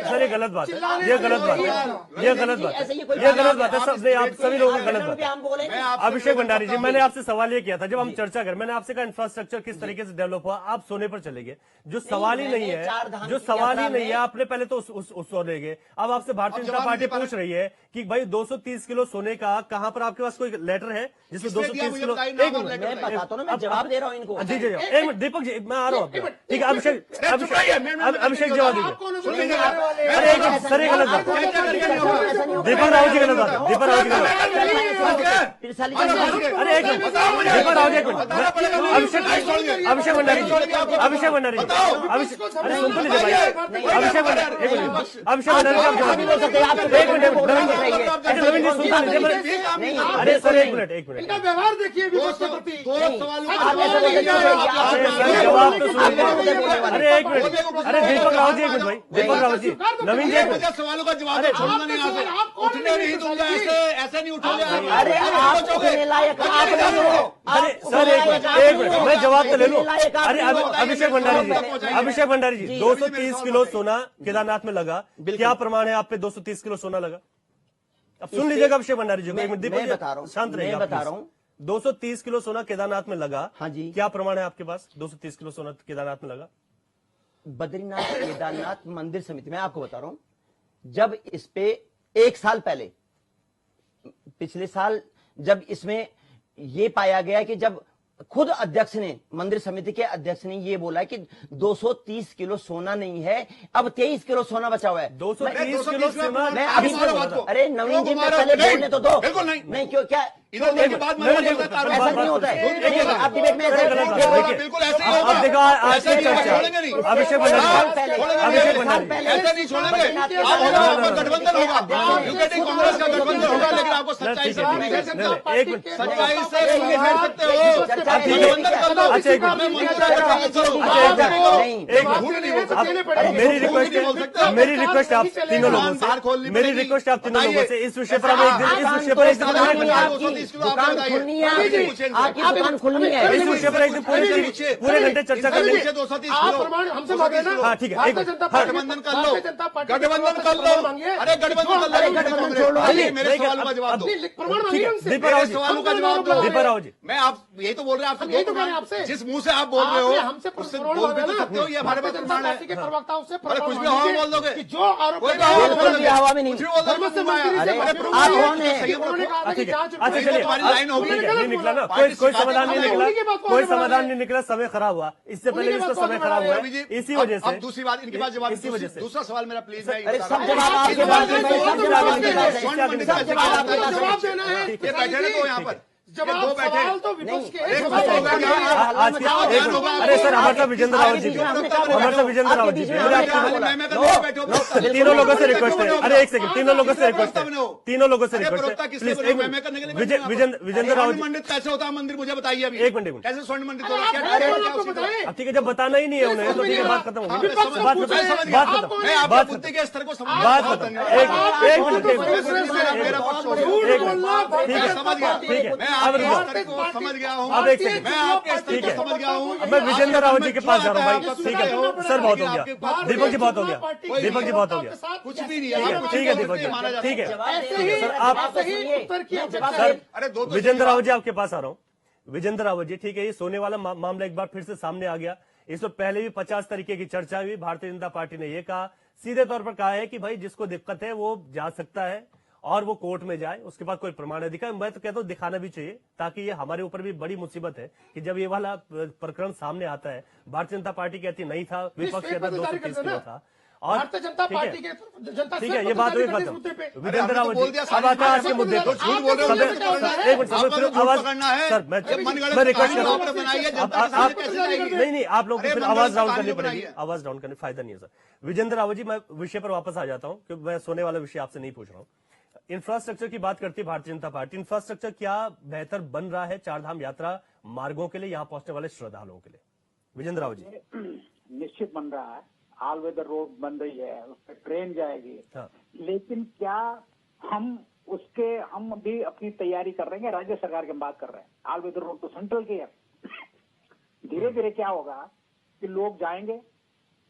सर ये गलत बात है। ये गलत बात है सब आप सभी लोगों की गलत बात है। अभिषेक भंडारी जी मैंने आपसे सवाल ये किया था जब हम चर्चा करें मैंने आपसे कहा इंफ्रास्ट्रक्चर किस तरीके से डेवलप हुआ। आप सोने पर चले गए जो सवाल ही नहीं है आपने पहले तो उस ले गए। अब आपसे भारतीय जनता पार्टी पूछ रही है कि भाई 230 किलो सोने का कहां पर आपके पास कोई लेटर है जिसमें 230 किलो। एक मिनट जवाब दे रहा हूँ इनको। जी एक मिनट दीपक जी मैं आ रहा हूँ। ठीक है अभिषेक जवाब दीजिए। अरे एक सर ये गलत बात दीपक राव जी गलत बात है। दीपक राव जी गलत त्रिशाली अरे एक मिनट, दीपक रावत जी, एक मिनट, अभिषेक भंडारी जी, अभिषेक भंडारी जी, अरे सुन तो लीजिए भाई, अभिषेक भंडारी, एक मिनट, अभिषेक भंडारी जी, आप जवाब नहीं बोल सकते आप, एक मिनट, नवीन जी सुन तो लीजिए, अरे सर एक मिनट, इनका व्यवहार देखिए विपक्ष के प्रति। जवाब तो सुनिए, अरे एक मिनट, अरे दीपक रावत जी, एक मिनट भाई, दीपक रावत जी, नवीन जी, एक मिनट, सवालों का जवाब छोड़ना नहीं, यहाँ से उठने नहीं दूंगा, ऐसे नहीं उठोगे। अरे आप उठने लायक आप नहीं हो। अरे सर एक मिनट, मैं जवाब तो ले लूं। अरे अभिषेक भंडारी जी, अभिषेक भंडारी जी, 230 किलो सोना केदारनाथ में लगा, क्या प्रमाण है आप पे 230 किलो सोना लगा? अब सुन लीजिएगा अभिषेक भंडारी जी, मैं बता रहा हूँ, शांत रहिए, मैं बता रहा हूँ। 230 किलो सोना केदारनाथ में लगा, हाँ जी। क्या प्रमाण है आपके पास 230 किलो सोना केदारनाथ में लगा? बद्रीनाथ केदारनाथ मंदिर समिति, मैं आपको बता रहा हूं, जब इस पे 1 साल पहले, पिछले साल जब इसमें ये पाया गया कि जब खुद अध्यक्ष ने, मंदिर समिति के अध्यक्ष ने ये बोला कि 230 किलो सोना नहीं है, अब 23 किलो सोना बचा हुआ है। 230 किलो सोना, मैं अभी अरे नवीन जी, मैं पहले बोलने तो दो। बिल्कुल नहीं क्यों, क्या इधर के बाद ऐसा नहीं होता है, आप डिबेट में ऐसे बिल्कुल ऐसे ही अब होगा। देखो आज ऐसे की नहीं चर्चा, छोड़ेंगे नहीं। अभिषेक भंडारी, अभिषेक भंडारी, ऐसे नहीं छोड़ेंगे। आपका गठबंधन होगा, यूकेटी कांग्रेस का गठबंधन होगा, लेकिन आपको सच्चाई से नहीं कह सकते। एक मिनट, सच्चाई से नहीं कह सकते हो। गठबंधन कर लो। अच्छा, एक मिनट, मेरी रिक्वेस्ट है आप तीनों लोगों से, मेरी रिक्वेस्ट है आप तीनों लोगों से, इस विषय पर हम एक दिन, इस विषय पर एक दिन दुकान खुलनी है, आपकी दुकान खुलनी है। इस विषय पर एक दिन पूरे घंटे चर्चा कर लेंगे। 230 आप प्रमाण हमसे मांगे ना। हाँ ठीक है, एक भारतीय मिनट, जनता हाँ, पार्टी, गठबंधन कर लो, भारतीय जनता पार्टी गठबंधन कर लो। मांगिए। अरे गठबंधन कर लो, गठबंधन छोड़ लो। अरे मेरे सवालों का जवाब दो। प्रमाण मांगिए उनसे। दीपक रावत जी, सवालों का जवाब दो। दीपक रावत जी, मैं आप यही तो बोल रहे हैं आपसे, यही तो कह रहे हैं आपसे। जिस मुंह से आप बोल रहे आपने हो हमसे उससे प्रमाण बोल भी मांगा तो ना। सकते हो, ये हमारे पास भारतीय जनता प्रमाण पार्टी के है। प्रवक्ताओं से अरे कुछ भी प्रमाण हवा मांगिए बोल दोगे, कि जो आरोप कोई भी लगाए हवा हैं, बोल दोगे, हवा में नहीं। कुछ भी बोल दोगे, धर्म से मैं- मंत्री से अरे बात प्रमाण आप है, कौन है? संयम रखो। उन्होंने कहा था कि ठीक है, जांच अच्छा रिपोर्ट चलिए, तुम्हारी लाइन होगी। ठीक है, नहीं निकला ना, पार्टी कोई शिकायत समाधान नहीं करेगी। निकला, उन्हीं की बात को कोई आगे बढ़ा समाधान रहे नहीं निकला, समय खराब हुआ, इससे उन्हीं पहले की इसका बात को समय आगे खराब बढ़ा हुआ, रहे रवि जी, इसी वजह से, अब दूसरी बात, इनके पास जवाब, इसी वजह से। दूसरा सवाल मेरा प्लीज, मैं अरे सब जवाब आपके पास है, सब जवाब आपके पास है, सब जवाब आपके पास जवाब है। देना है। ये बैठे ना तो यहाँ पर, ये जवाब दो बैठे, सवाल तो विपक्ष के नहीं, एक एक सवाल बात होगा होगा क्या? क्या? आज के अरे सर हमारे साथ विजेंद्र रावत जी, हमारे साथ विजेंद्र रावत जी, तीनों लोगों से रिक्वेस्ट है, अरे एक सेकंड, तीनों लोगों से रिक्वेस्ट है, तीनों लोगों से रिक्वेस्ट है, प्लीज एक मिनट, विजेंद्र रावत जी, मंडित कैसे होता है मंदिर, मुझे बताइए अभी। एक मिनट, कैसे स्वर्ण मंडित अरे होगा, आप क्या अरे क्या आपको उसी तरह? बताएं। अब ठीक है, जब बताना ही नहीं है उन्हें तो ठीक है, बात खत्म होगी, विपक्ष बात पूछ खत्म, रहे हैं, बात आप खत्म, कौन मैं है? आपके बात बुद्धि खत्म, के स्तर को समझ बात बहुत खत्म, धन्यवाद। एक मिनट, मेरा पक्ष हो गया। एक मिनट, बोलना, ठीक है, समझ गया, ठीक है, मैं अब आपके रुको, स्तर को समझ गया हूँ, अब एक सेकंड, मैं आपके स्तर ठीक है, को समझ गया हूँ। अब मैं विजेंद्र रावत जी के पास जा रहा हूँ आप भाई, ठीक है, सर बहुत हो गया, दीपक जी बहुत हो गया, दीपक जी बहुत हो गया, कुछ भी नहीं है, आप ठीक है दीपक जी, माना जाता ठीक है, ऐसे ही सर आप ऐसे ही उत्तर की अपेक्षा सर है। अरे दो तो विजेंद्र रावत जी आपके पास आ रहा हूँ, विजेंद्र रावत जी, ठीक है, ये सोने वाला मामला एक बार फिर से सामने आ गया, इससे पहले भी 50 तरीके की चर्चा हुई, भारतीय जनता पार्टी ने ये कहा, सीधे तौर पर कहा है कि भाई जिसको दिक्कत है वो जा सकता है और वो कोर्ट में जाए, उसके बाद कोई प्रमाण दिखाए। मैं तो कहता हूं दिखाना भी चाहिए, ताकि ये हमारे ऊपर भी बड़ी मुसीबत है कि जब ये वाला प्रकरण सामने आता है, भारतीय जनता पार्टी कहती नहीं था, विपक्ष कहता 230 किलो था, और भारतीय जनता ठीक है, पार्टी के जनता ठीक है, ये बात हुई खत्म। विजेंद्र रावत बोल जी, दिया, अब आता है आज के मुद्दे पर, झूठ बोल रहे हो, एक मिनट, आपका तो झूठ आवाज, पकड़ना है। सर मैं रिक्वेस्ट कर रहा हूँ, बनाई है, आप जनता के सामने कैसे जाएगी? नहीं नहीं, आप लोग को अरे फिर मंगल आवाज डाउन सरकार करनी ने बनाई पड़ेगी, है। आवाज डाउन करने फायदा नहीं है सर। विजेंद्र रावत जी, मैं विषय पर वापस आ जाता हूँ, क्योंकि मैं सोने वाला विषय आपसे नहीं पूछ रहा हूँ। इंफ्रास्ट्रक्चर की बात करती है भारतीय जनता पार्टी, इंफ्रास्ट्रक्चर क्या बेहतर बन रहा है चारधाम यात्रा मार्गों के लिए, यहाँ पहुंचने वाले श्रद्धालुओं के लिए? विजेंद्र रावत जी। निश्चित बन रहा है, ऑल वेदर रोड बन रही है, उस पर ट्रेन जाएगी, हाँ। लेकिन क्या हम अभी अपनी तैयारी कर रहे हैं, राज्य सरकार की हम बात कर रहे हैं। ऑल वेदर रोड तो सेंट्रल की है। धीरे धीरे क्या होगा कि लोग जाएंगे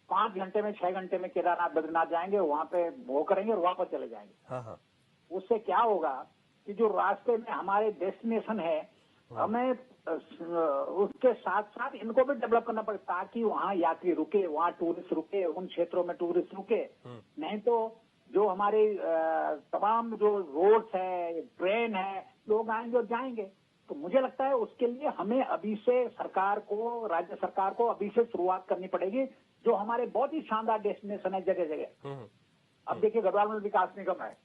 5 घंटे में 6 घंटे में केदारनाथ बद्रीनाथ जाएंगे, वहां पे भोग करेंगे और वापस चले जाएंगे। हाँ हाँ, उससे क्या होगा कि जो रास्ते में हमारे डेस्टिनेशन है, हमें उसके साथ साथ इनको भी डेवलप करना पड़ेगा, ताकि वहाँ यात्री रुके, वहाँ टूरिस्ट रुके, उन क्षेत्रों में टूरिस्ट रुके। नहीं तो जो हमारे तमाम जो रोड्स है, ट्रेन है, लोग आएंगे और जाएंगे। तो मुझे लगता है उसके लिए हमें अभी से सरकार को, राज्य सरकार को अभी से शुरुआत करनी पड़ेगी, जो हमारे बहुत ही शानदार डेस्टिनेशन है जगह जगह। अब देखिए गढ़वाल में विकास निगम है,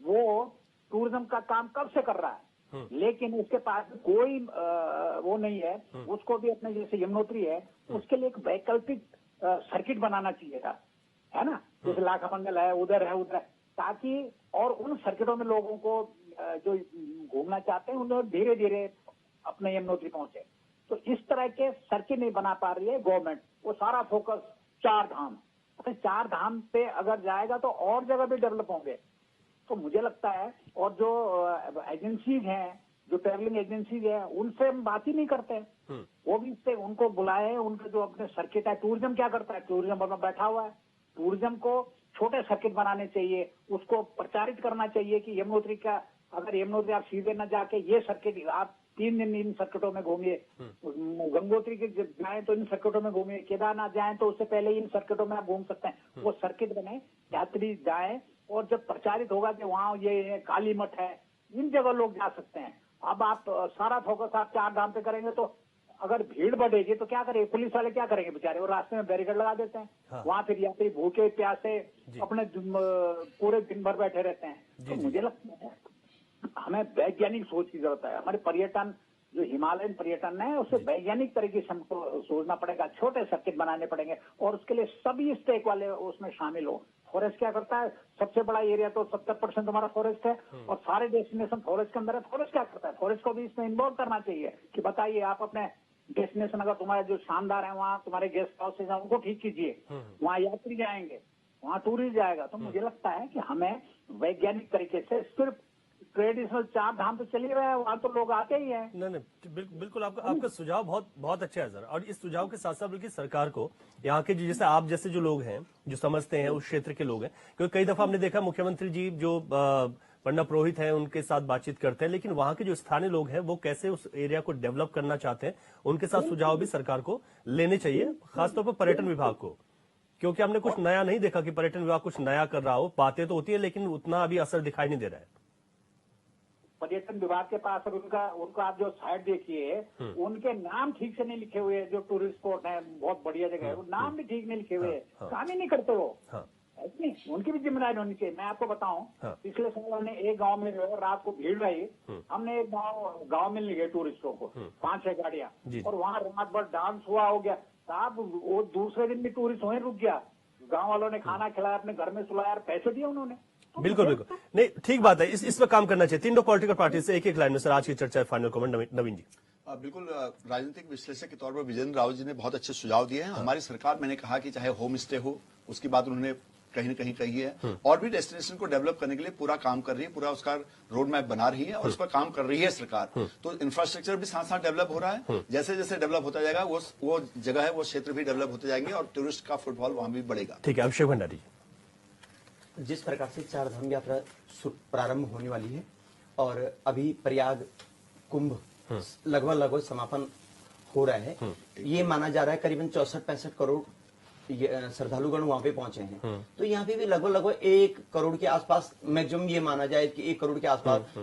वो टूरिज्म का काम कब से कर रहा है, लेकिन उसके पास कोई वो नहीं है, उसको भी अपने जैसे यमुनोत्री है उसके लिए एक वैकल्पिक सर्किट बनाना चाहिए था, है ना, जैसे लाखा मंडल है उधर, ताकि और उन सर्किटों में लोगों को जो घूमना चाहते हैं उन्हें धीरे धीरे अपने यमुनोत्री पहुंचे। तो इस तरह के सर्किट नहीं बना पा रही है गवर्नमेंट, वो सारा फोकस 4 धाम, तो 4 धाम पे अगर जाएगा तो और जगह भी डेवलप होंगे। तो मुझे लगता है, और जो एजेंसीज हैं, जो ट्रैवलिंग एजेंसीज है, उनसे हम बात ही नहीं करते, वो भी इससे उनको बुलाए, उनके जो अपने सर्किट है, टूरिज्म क्या करता है, टूरिज्म में बैठा हुआ है, टूरिज्म को छोटे सर्किट बनाने चाहिए, उसको प्रचारित करना चाहिए कि यमुनोत्री का, अगर यमुनोत्री आप सीधे न जाके ये सर्किट आप 3 दिन इन सर्किटों में घूमिए, गंगोत्री के जाए तो इन सर्किटों में घूमिए, केदारनाथ जाए तो उससे पहले इन सर्किटों में आप घूम सकते हैं। वो सर्किट बने, यात्री जाए, और जब प्रचारित होगा कि वहाँ ये काली मठ है, इन जगह लोग जा सकते हैं। अब आप सारा फोकस आप 4 धाम पे करेंगे तो अगर भीड़ बढ़ेगी तो क्या करेंगे, पुलिस वाले क्या करेंगे बेचारे, वो रास्ते में बैरिकेड लगा देते हैं। हाँ। वहाँ फिर यात्री भूखे प्यासे अपने पूरे दिन भर बैठे रहते हैं। तो मुझे लगता है हमें वैज्ञानिक सोच की जरूरत है। हमारे पर्यटन, जो हिमालयन पर्यटन है, उससे वैज्ञानिक तरीके से हमको सोचना पड़ेगा, छोटे सर्किट बनाने पड़ेंगे, और उसके लिए सभी स्टेक वाले उसमें शामिल हो। फॉरेस्ट क्या करता है, सबसे बड़ा एरिया तो 70% हमारा फॉरेस्ट है, और सारे डेस्टिनेशन फॉरेस्ट के अंदर है। फॉरेस्ट क्या करता है, फॉरेस्ट को भी इसमें इन्वॉल्व करना चाहिए कि बताइए आप अपने डेस्टिनेशन, अगर तुम्हारे जो शानदार है वहाँ तुम्हारे गेस्ट हाउसेज हैं उनको ठीक कीजिए, वहाँ यात्री जाएंगे, वहाँ टूरिस्ट जाएगा। तो मुझे लगता है कि हमें वैज्ञानिक तरीके से, सिर्फ ट्रेडिशनल 4 धाम तो चले गए हैं, वहाँ तो लोग आते ही हैं। नहीं, बिल्कुल आपका सुझाव बहुत अच्छा है सर। और इस सुझाव के साथ साथ बल्कि सरकार को यहाँ के जैसे आप जैसे जो लोग हैं, जो समझते हैं, उस क्षेत्र के लोग हैं, क्योंकि कई दफा हमने देखा मुख्यमंत्री जी जो पंडित पुरोहित हैं उनके साथ बातचीत करते हैं, लेकिन वहाँ के जो स्थानीय लोग हैं वो कैसे उस एरिया को डेवलप करना चाहते हैं, उनके साथ सुझाव भी सरकार को लेने चाहिए, खासतौर पर पर्यटन विभाग को, क्योंकि हमने कुछ नया नहीं देखा कि पर्यटन विभाग कुछ नया कर रहा हो। बातें तो होती है लेकिन उतना अभी असर दिखाई नहीं दे रहा है। पर्यटन विभाग के पास अब उनका आप जो साइट देखिए, उनके नाम ठीक से नहीं लिखे हुए, जो टूरिस्ट स्पॉट है, बहुत बढ़िया जगह है, वो नाम भी ठीक नहीं लिखे हुए, काम ही नहीं करते वो। उनकी भी जिम्मेदारी होनी चाहिए। मैं आपको बताऊं, पिछले साल हमने एक गांव में रात को भीड़ रही, हमने एक गांव में ले गए टूरिस्टों को, 5-6 गाड़ियां, और वहाँ रात भर डांस हुआ हो गया साहब। वो दूसरे दिन भी टूरिस्ट वहीं रुक गया, गांव वालों ने खाना खिलाया, अपने घर में सुलाया, और पैसे दिए उन्होंने। बिल्कुल नहीं, ठीक बात है, इस पर काम करना चाहिए। तीनों पॉलिटिकल पार्टी से एक लाइन में सर आज की चर्चा है, फाइनल कमेंट नवीन जी। बिल्कुल, राजनीतिक विश्लेषक के तौर पर विजेंद्र रावत जी ने बहुत अच्छे सुझाव दिए हैं। हमारी सरकार, मैंने कहा कि चाहे होम स्टे हो, उसकी बात उन्होंने कहीं न कहीं कही है, और भी डेस्टिनेशन को डेवलप करने के लिए पूरा काम कर रही है, पूरा उसका रोड मैप बना रही है, और उस पर काम कर रही है सरकार। तो इंफ्रास्ट्रक्चर भी साथ साथ डेवलप हो रहा है, जैसे जैसे डेवलप होता जाएगा वो जगह है, वो क्षेत्र भी डेवलप होते जाएंगे, और टूरिस्ट का फुटफॉल वहां भी बढ़ेगा। ठीक है, अभिषेक भंडारी जी। जिस प्रकार से 4 धाम यात्रा प्रारंभ होने वाली है, और अभी प्रयाग कुंभ लगभग समापन हो रहा है, ये माना जा रहा है करीबन 64-65 करोड़ श्रद्धालुगण वहां पे पहुंचे हैं। तो यहाँ पे भी लगभग 1 करोड़ के आसपास, मैक्सिमम ये माना जाए कि 1 करोड़ के आसपास,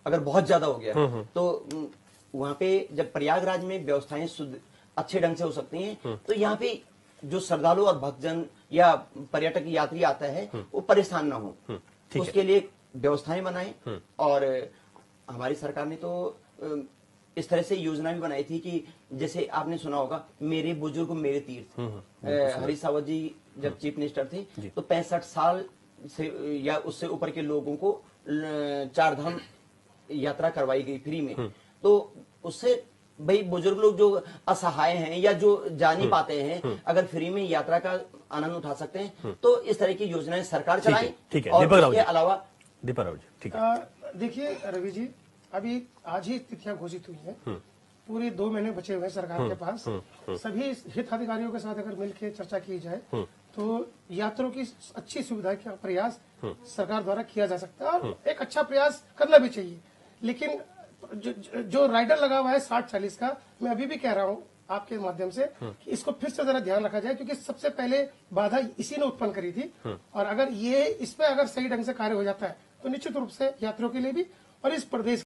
अगर बहुत ज्यादा हो गया तो वहां पे जब प्रयागराज में व्यवस्थाएं अच्छे ढंग से हो सकती हैं, तो यहाँ पे जो श्रद्धालु और भक्तजन या पर्यटक यात्री आता है वो परेशान ना हो, उसके लिए व्यवस्थाएं बनाएं। और हमारी सरकार ने तो इस तरह से योजना भी बनाई थी कि जैसे आपने सुना होगा, मेरे बुजुर्ग मेरे तीर्थ, हरीश रावत जी जब चीफ मिनिस्टर थे तो 65 साल से या उससे ऊपर के लोगों को 4 धाम यात्रा करवाई गई फ्री में। तो उससे भाई बुजुर्ग लोग जो असहाय हैं या जो जा नहीं पाते हैं, अगर फ्री में यात्रा का आनंद उठा सकते हैं, तो इस तरह की योजनाएं सरकार चलाए। ठीक है, और इसके अलावा दीपक राव जी, ठीक है। देखिए रवि जी, अभी आज ही तिथियां घोषित हुई हैं, पूरे 2 महीने बचे हुए हैं सरकार के पास। सभी हिताधिकारियों के साथ अगर मिलकर चर्चा की जाए तो यात्रियों की अच्छी सुविधा का प्रयास सरकार द्वारा किया जा सकता है, और एक अच्छा प्रयास करना भी चाहिए। लेकिन जो राइडर लगा हुआ है 60-40 का, मैं अभी भी कह रहा हूँ आपके माध्यम से कि इसको फिर से जरा ध्यान रखा जाए, क्योंकि सबसे पहले बाधा इसी ने उत्पन्न करी थी। और अगर ये इस पे अगर सही ढंग से कार्य हो जाता है तो निश्चित रूप से यात्रियों के लिए भी और इस प्रदेश